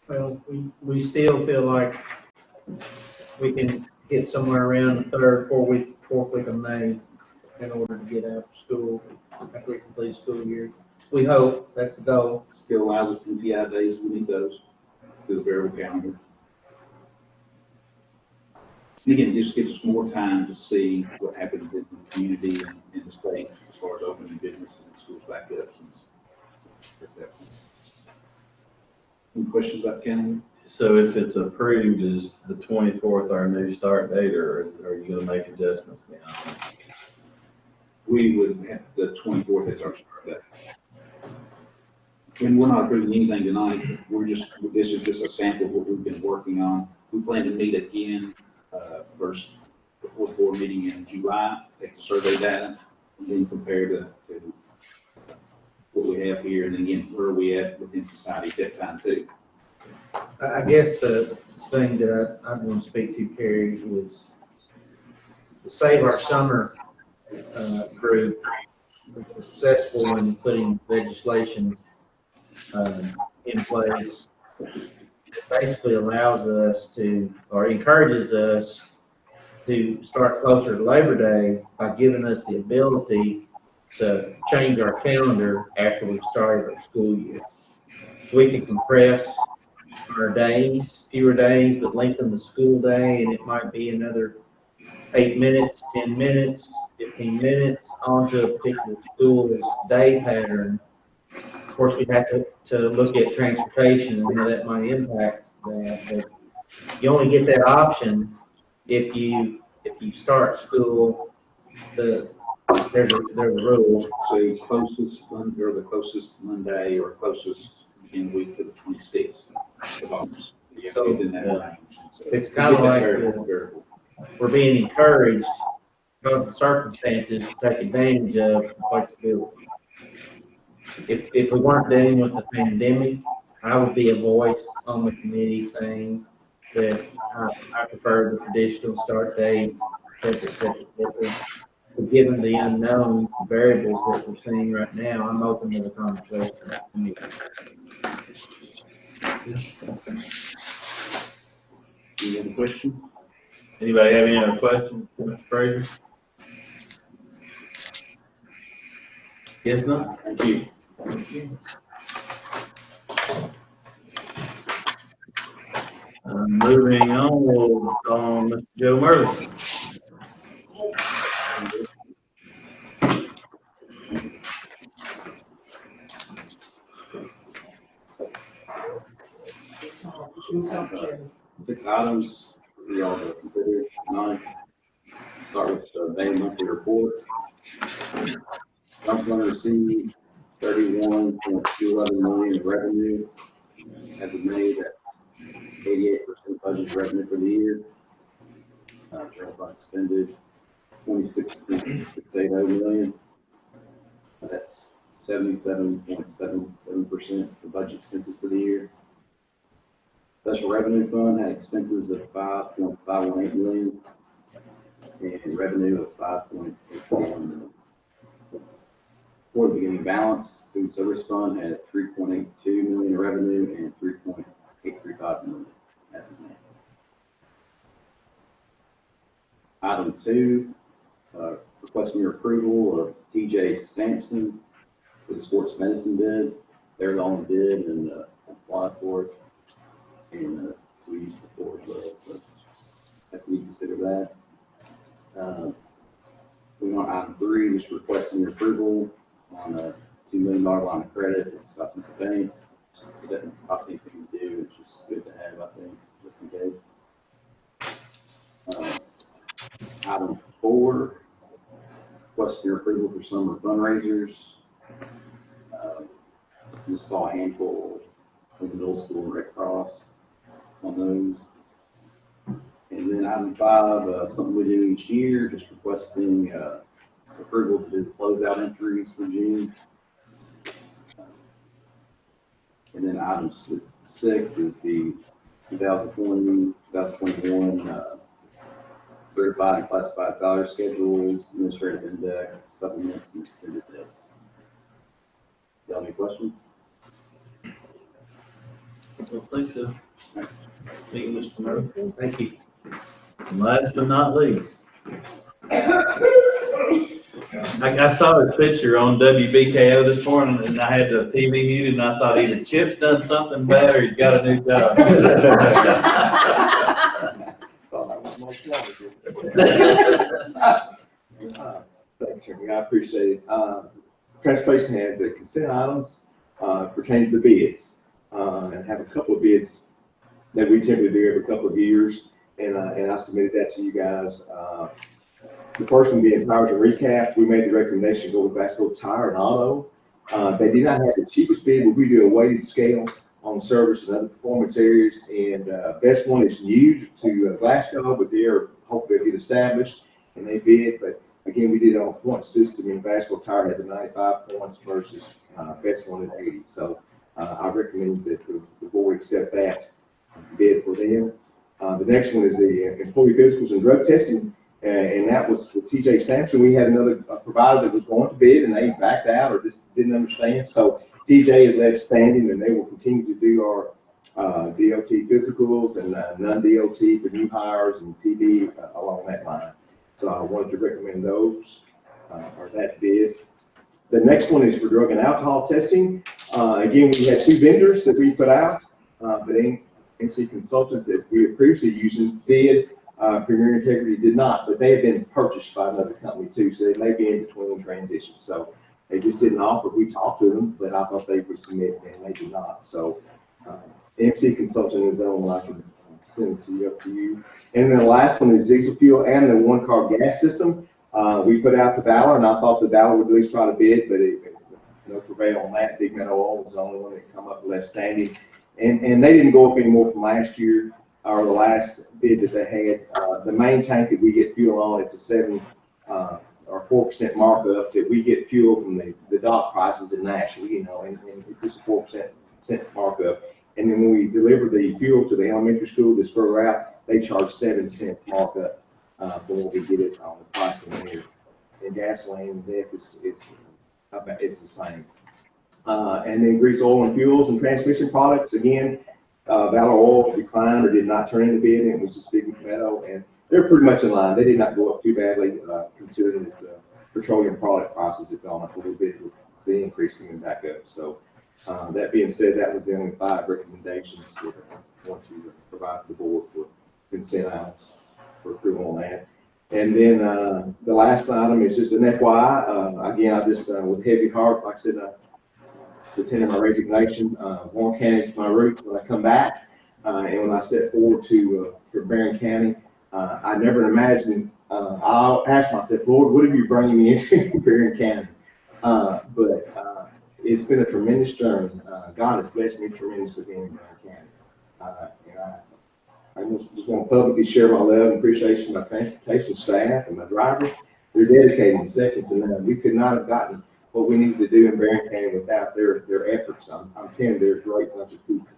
Well, we still feel like we can get somewhere around the fourth week of May in order to get out of school after we complete school year. We hope that's the goal. Still allows us MTI days. We need those. The variable calendar. And again, it just gives us more time to see what happens in the community and in the state as far as opening businesses and schools back up. Any questions about the calendar? So if it's approved, is the 24th our new start date, or are you going to make adjustments beyond that? We would have the 24th as our start date. And we're not approving anything tonight. This is just a sample of what we've been working on. We plan to meet again before the board meeting in July, take the survey data, and then compare to what we have here, and then again, where are we at within society at that time too. I guess the thing that I want to speak to, Carrie, is to save our summer group. We're successful in putting legislation in place. It basically allows us to, or encourages us to start closer to Labor Day by giving us the ability to change our calendar after we've started our school year. So we can compress our days, fewer days, but lengthen the school day, and it might be another 8 minutes, 10 minutes, 15 minutes onto a particular school's day pattern. Of course, we have to look at transportation and how that might impact that. But You only get that option if you start school, there's a rule. So closest Monday, or the closest Monday, or closest in week to the 26th of August. Yeah, So, within that range. So it's you kinda get that like variable. We're being encouraged because of the circumstances to take advantage of flexibility. If we weren't dealing with the pandemic, I would be a voice on the committee saying that I prefer the traditional start date, et cetera, et cetera, et cetera. But given the unknowns, the variables that we're seeing right now, I'm open to the conversation. Any other question? Anybody have any other questions, Mr. Fraser? Yes, no? Thank you. Moving on, we'll call on Mr. Joe Merlin. Six items for y'all to consider tonight. Start with the May monthly reports. Fund received $31.211 million in revenue. As of May, that's 88% budget revenue for the year. General fund expended $26.680 million. That's 77.77% of budget expenses for the year. Special revenue fund had expenses of $5.518 million and revenue of $5.841 million. For the beginning balance, food service fund had $3.82 million in revenue and $3.835 million as of May. Item 2, requesting your approval of TJ Sampson for the sports medicine bid. They're the only bid and applied for it. And so we used before as well, so that's me to consider that. We want item 3, just requesting your approval on a $2 million line of credit at South Central Bank. So it doesn't cost anything to do, it's just good to have, I think, just in case. Item 4, requesting your approval for summer fundraisers. Just saw a handful from the middle school and Red Cross on those. And then item 5, something we do each year, just requesting approval to do closeout entries for June. And then item 6 is the 2020-2021 certified and classified salary schedules, administrative index, supplements, and extended days. Y'all have any questions? I don't think so. Right. Thank you, Mr. Merlin. Thank you. And last but not least, I saw his picture on WBKO this morning, and I had the TV muted, and I thought either Chip's done something bad or he's got a new job. Thanks, Chairman. I appreciate it. Transportation has a consent items pertaining to the bids, and have a couple of bids that we typically do every couple of years, and I submitted that to you guys. The first one being tires and recaps. We made the recommendation to go with Vasco Tire and Auto. They did not have the cheapest bid, but we do a weighted scale on service and other performance areas, and best one is new to Glasgow, but they're hopefully get established, and they bid. But again, we did it on a point system, and Vasco Tire had the 95 points versus best one at 80. So I recommend that the board accept that bid for them. The next one is the employee physicals and drug testing, and that was with TJ Sampson. We had another provider that was going to bid, and they backed out or just didn't understand. So TJ is left standing, and they will continue to do our DOT physicals and non-DOT for new hires and TB along that line. So I wanted to recommend those or that bid. The next one is for drug and alcohol testing. Again, we had 2 vendors that we put out, but NC Consultant that we were previously using bid. Premier Integrity did not, but they have been purchased by another company too, so they may be in between transitions. So they just didn't offer. We talked to them, but I thought they would submit, and they did not. So MC Consultant is the only one I can send it to you, up to you. And then the last one is diesel fuel and the one-car gas system. We put out to Valor, and I thought the Valor would at least try to bid, but no prevail on that. Big Meadow Oil was the only one that come up left standing. And they didn't go up anymore from last year, or the last bid that they had. The main tank that we get fuel on, it's a 7 or 4% markup that we get fuel from the dock prices in Nashville, you know, and it's just a 4% markup. And then when we deliver the fuel to the elementary school that's further out, they charge 7 cents markup for what we get it on the pricing here. And gasoline and DEF it's the same. And then grease, oil, and fuels and transmission products, again, Valor Oil declined or did not turn into bid, and it was just Big Meadow, and they're pretty much in line. They did not go up too badly, considering that petroleum product prices have gone up a little bit with the increase coming back up. So that being said, that was the only 5 recommendations that I want to provide to the board for consent items for approval on that. And then the last item is just an FYI. Again, I just, with heavy heart, like I said, pretending my resignation. Warren County is my root when I come back. And when I step forward for Barren County, I never imagined, I'll ask myself, Lord, what are you bringing me into Barren County? But it's been a tremendous journey. God has blessed me tremendously being in Barren County. And I just want to publicly share my love and appreciation to my transportation staff and my drivers. They're dedicated and second to none. We could not have gotten what we needed to do in Barren County without their efforts. I'm telling you, they're a great bunch of people.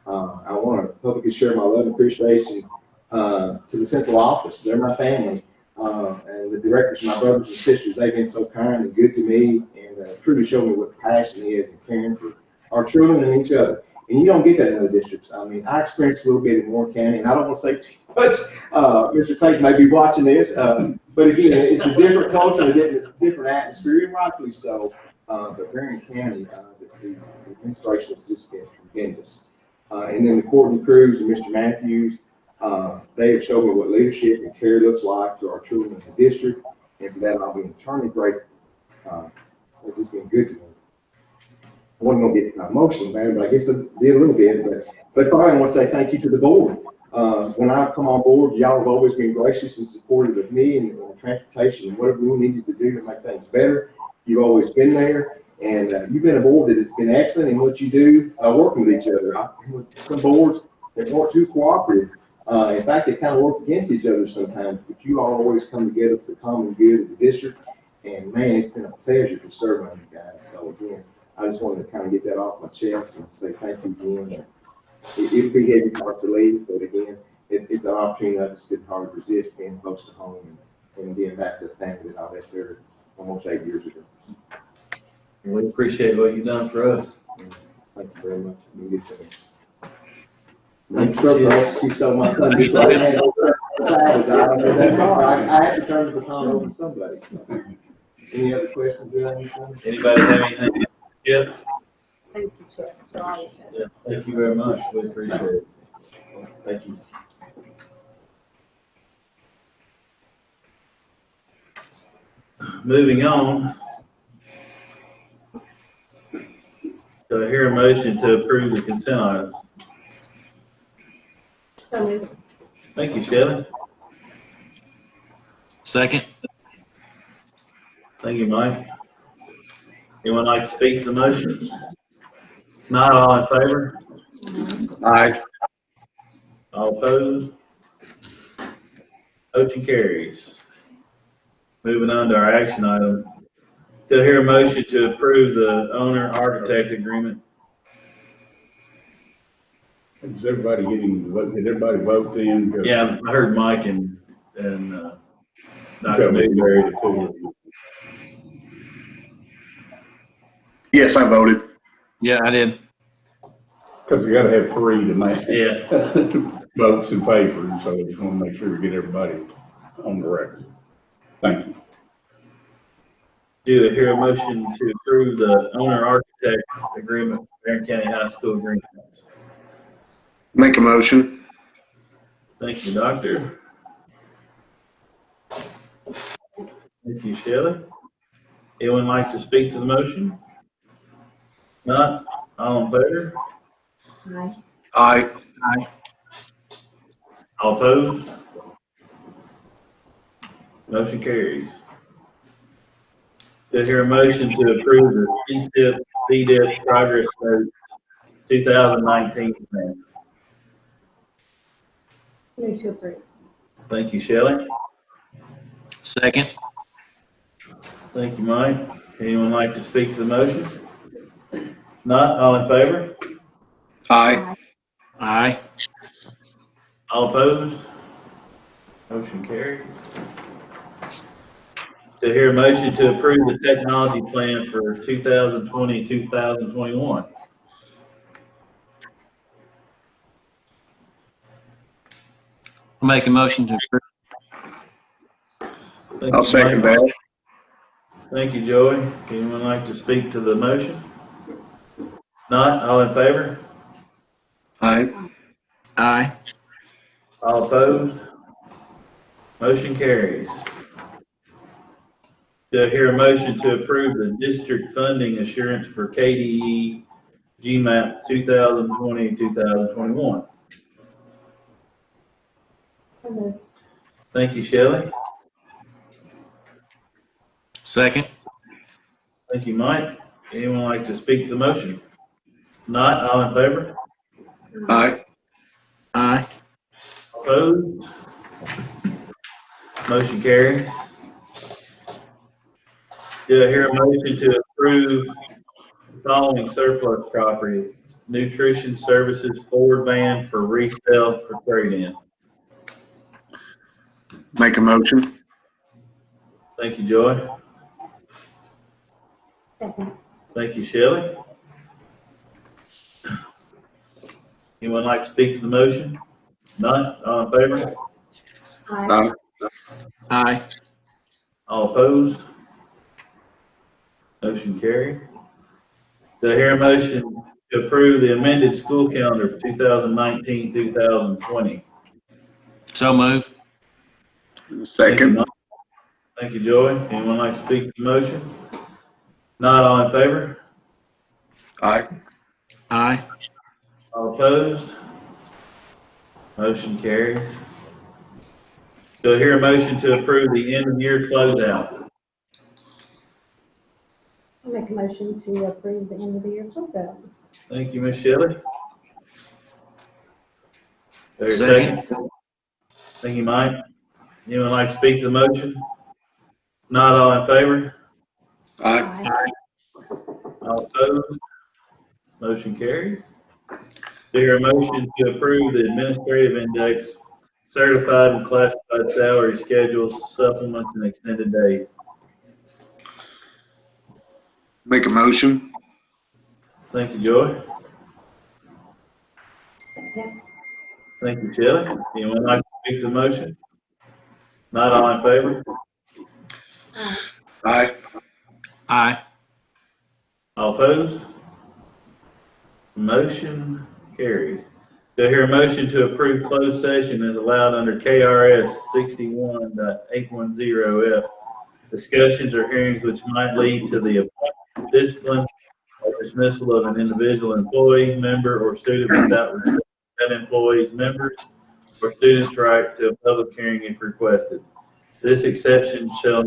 I want to publicly share my love and appreciation to the central office. They're my family. And the directors, my brothers and sisters, they've been so kind and good to me and truly show me what passion is and caring for our children and each other. And you don't get that in other districts. I mean, I experienced a little bit in Warren County, and I don't want to say too much. Mr. Clayton may be watching this, but again, it's a different culture, a different atmosphere, and rightfully so. But Barren County, the administration has just been tremendous. And then the Courtney Cruz and Mr. Matthews, they have shown me what leadership and care looks like to our children in the district, and for that I'll be eternally grateful. It's just been good to me. I wasn't going to get emotional, man, but I guess I did a little bit. But finally, I want to say thank you to the board. When I come on board, y'all have always been gracious and supportive of me and transportation and whatever we needed to do to make things better. You've always been there, and you've been a board that has been excellent in what you do, working with each other. Some boards that weren't too cooperative. In fact, they kind of work against each other sometimes, but you all always come together for the common good of the district. And man, it's been a pleasure to serve on you guys. So again, I just wanted to kind of get that off my chest and say thank you again. It'd be heavy hard to leave, but again, it's an opportunity I just didn't hardly resist being close to home and being back to the family that I left there almost 8 years ago. We appreciate what you've done for us. Thank you very much. You get to I'm sure she stole my thunder. That's all right. I had to turn the baton over to somebody. So. Any other questions? Anybody have anything? Yeah. Thank you, Chair. Yeah. Thank you very much. We appreciate it. Thank you. Moving on. Do I hear a motion to approve the consent items? So moved. Thank you, Shelley. Second. Thank you, Mike. Anyone like to speak to the motion? Not all in favor? Aye. All opposed? Motion carries. Moving on to our action item. Do I hear a motion to approve the owner-architect agreement? Is everybody did everybody vote then? Yeah, I heard Mike and Dr. Newberry. Yes, I voted. Yeah, I did. Because we got to have 3 to make Yeah. votes in favor, and so I just want to make sure we get everybody on the record. Thank you. Do I hear a motion to approve the owner-architect agreement with Barren County High School agreement? Make a motion. Thank you, Doctor. Thank you, Shelley. Anyone like to speak to the motion? Not? All in favor? Aye. Aye. Aye. All opposed? Motion carries. Do I hear a motion to approve the CSIP CDIP progress note 2019 plan? Move to approve. Thank you, Shelley. Second. Thank you, Mike. Anyone like to speak to the motion? Not, all in favor? Aye. Aye. All opposed? Motion carried. Do I hear a motion to approve the technology plan for 2020-2021? I'll make a motion to approve. Thank I'll you, second Mike. that. Thank you, Joey. Anyone like to speak to the motion? Not, all in favor? Aye. Aye. All opposed? Motion carries. Do I hear a motion to approve the district funding assurance for KDE GMAP 2020-2021? So moved. Thank you, Shelley. Second. Thank you, Mike. Anyone like to speak to the motion? Not, all in favor? Aye. Aye. Opposed? Motion carries. Do I hear a motion to approve the following surplus property? Nutrition Services Ford van for resale for trade-in. Make a motion. Thank you, Joy. Second. Thank you, Shelley. Anyone like to speak to the motion? None? All in favor? Aye. Aye. All opposed? Motion carried. Do I hear a motion to approve the amended school calendar for 2019-2020? So move. Second. Thank you, Joey. Anyone like to speak to the motion? Not, all in favor? Aye. Aye. All opposed? Motion carries. Do I hear a motion to approve the end of year closeout? I'll make a motion to approve the end of the year closeout. Thank you, Ms. Shelley. There's a Second. second. Thank you, Mike. Anyone like to speak to the motion? Not, all in favor? Aye. All opposed? Motion carries. Do I hear a motion to approve the administrative index certified and classified salary schedules, supplements, and extended days? Make a motion. Thank you, Joy. Yep. Thank you, Shelley. Anyone like to speak to the motion? Not, all in favor? Aye. Aye. All opposed? Motion carries. Do I hear a motion to approve closed session as allowed under KRS 61.810F? Discussions or hearings which might lead to the appointment, discipline, or dismissal of an individual employee, member, or student without respect to that employee's members or student's right to a public hearing if requested. This exception shall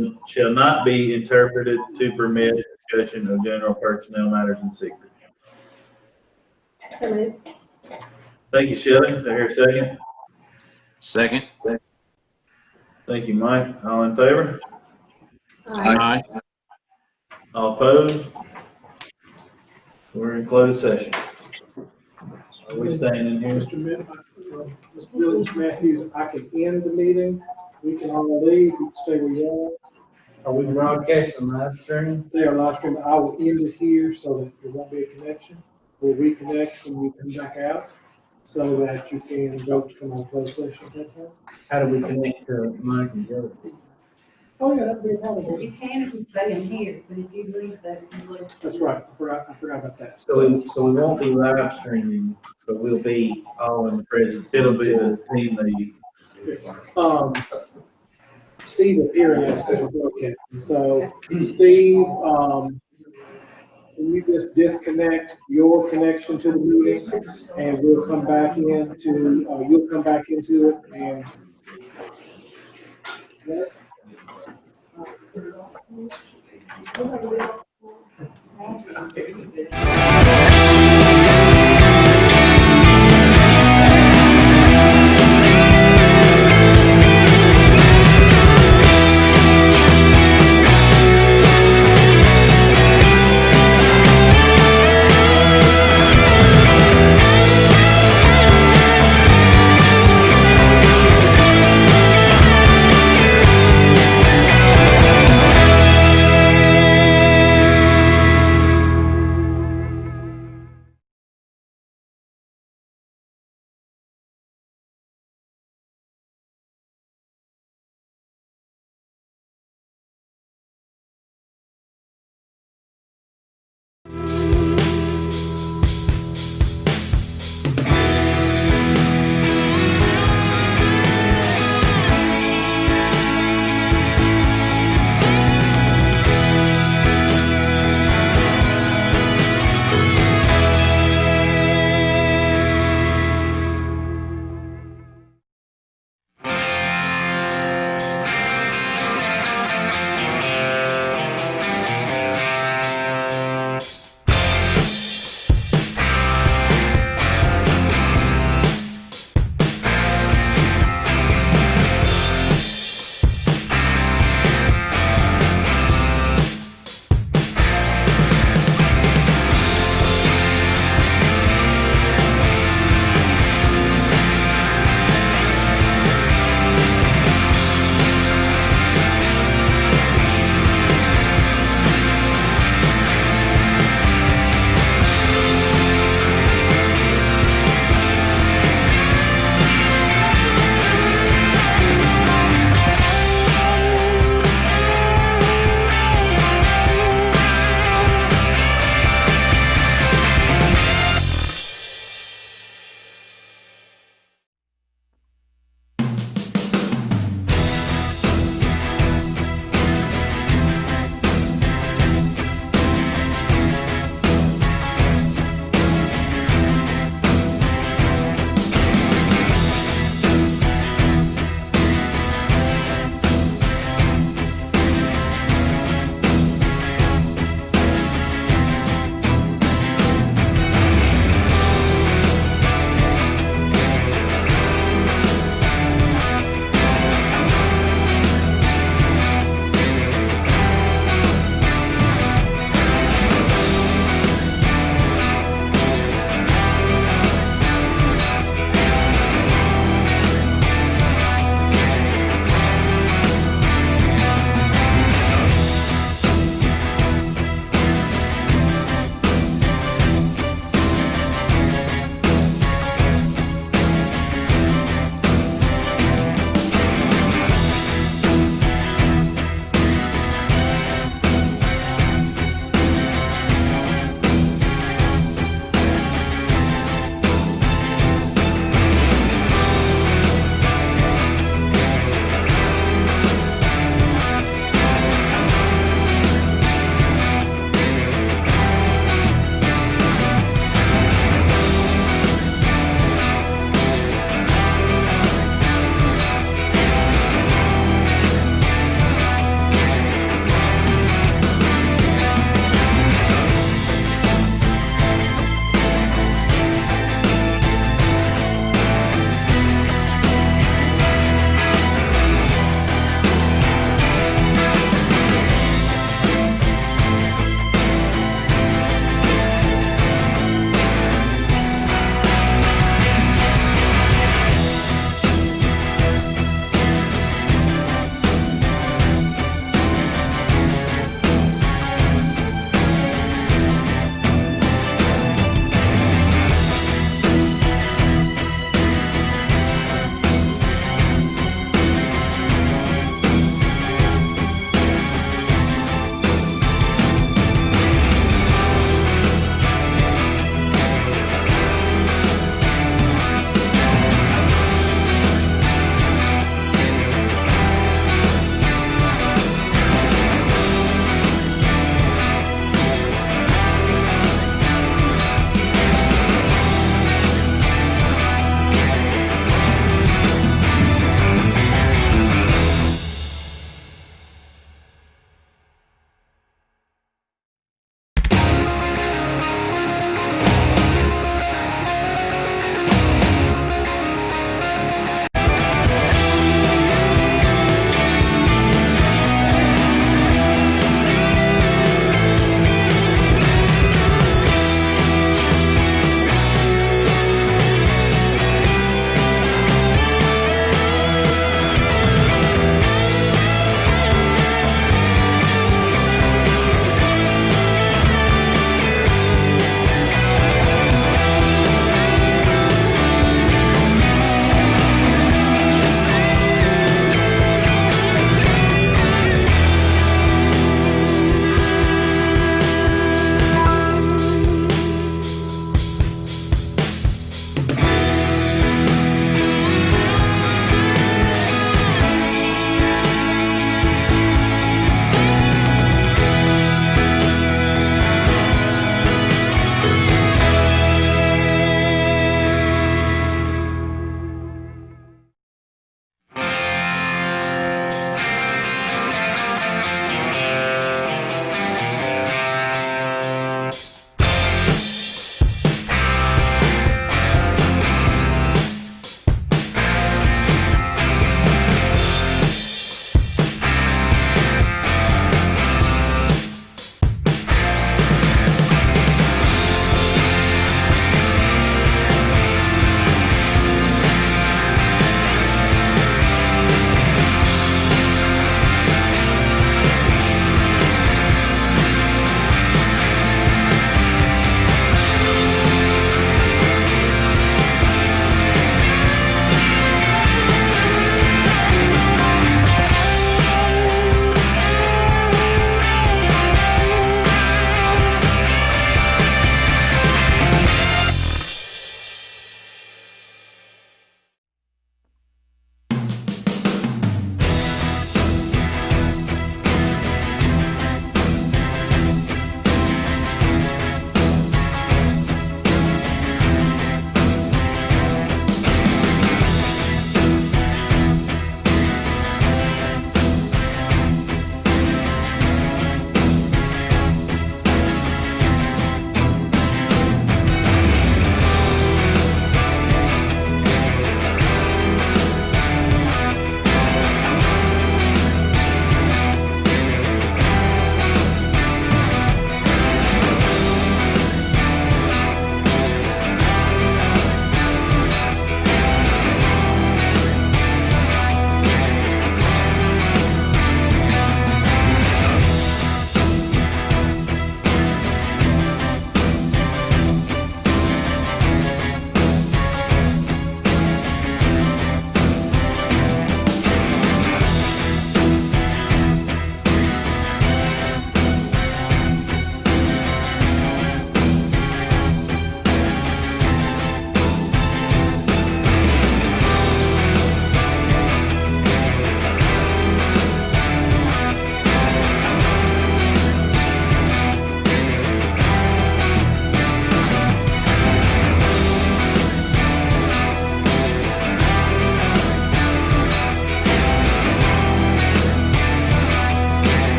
not be interpreted to permit discussion of general personnel matters in secret. So moved. Thank you, Shelley. Do I hear a second? Second. Thank you, Mike. All in favor? Aye. All opposed? We're in closed session. Are we staying in here? Mr. Matthews, I can end the meeting. We can all leave. You can stay where you are. Are we broadcasting live stream? They are live streaming. I will end it here so that there won't be a connection. We'll reconnect when we come back out so that you can vote to come on closed session at that time. How do we connect to Mike and Joe? Oh, yeah, that'd be a problem. You can if you stay in here, but if you leave that, you leave. That's right. I forgot about that. So we won't be live streaming, but we'll be all in the presence. It'll be the team meeting. Steve appearing as a broadcast. So Steve, can you just disconnect your connection to the meeting, and we'll come back into, you'll come back into it, and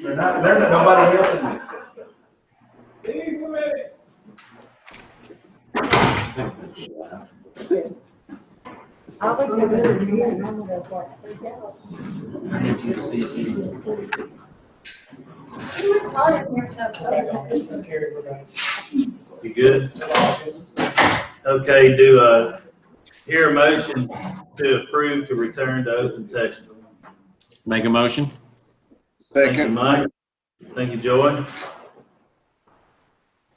They're not, nobody helping me. I was gonna go to you and I'm gonna go for it. I need you to see it. You good? Okay, hear a motion to approve to return to open session. Make a motion. Thank you, Mike. Thank you, Joy.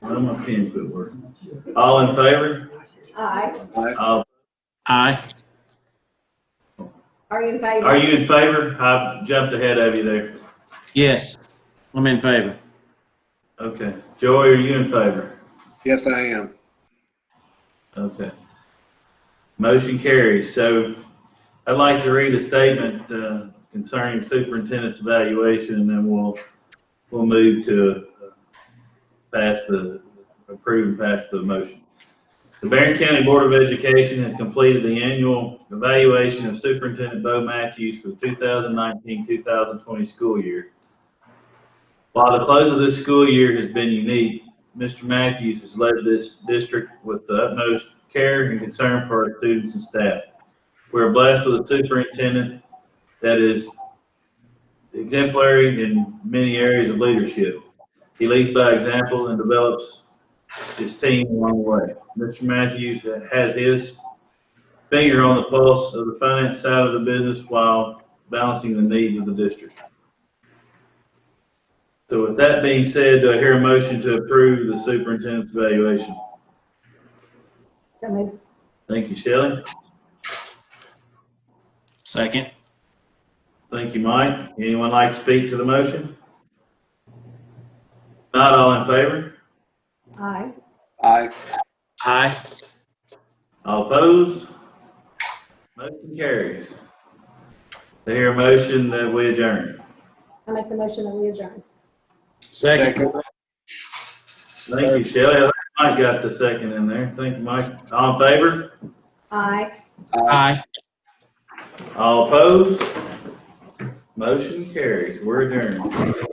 Well, my pen quit working. All in favor? Aye. All- Aye. Are you in favor? Are you in favor? I jumped ahead of you there. Yes, I'm in favor. Okay. Joy, are you in favor? Yes, I am. Okay. Motion carries. So I'd like to read a statement concerning superintendent's evaluation, and then we'll move to approve and pass the motion. The Barren County Board of Education has completed the annual evaluation of Superintendent Bo Matthews for the 2019-2020 school year. While the close of this school year has been unique, Mr. Matthews has led this district with the utmost care and concern for our students and staff. We are blessed with a superintendent that is exemplary in many areas of leadership. He leads by example and develops his team along the way. Mr. Matthews has his finger on the pulse of the finance side of the business while balancing the needs of the district. So with that being said, do I hear a motion to approve the superintendent's evaluation? So moved. Thank you, Shelley. Second. Thank you, Mike. Anyone like to speak to the motion? Not all in favor? Aye. Aye. Aye. All opposed? Motion carries. I hear a motion that we adjourn. I make the motion that we adjourn. Second. Thank you, Shelley. I think Mike got the second in there. Thank you, Mike. All in favor? Aye. Aye. All opposed? Motion carries. We're adjourned.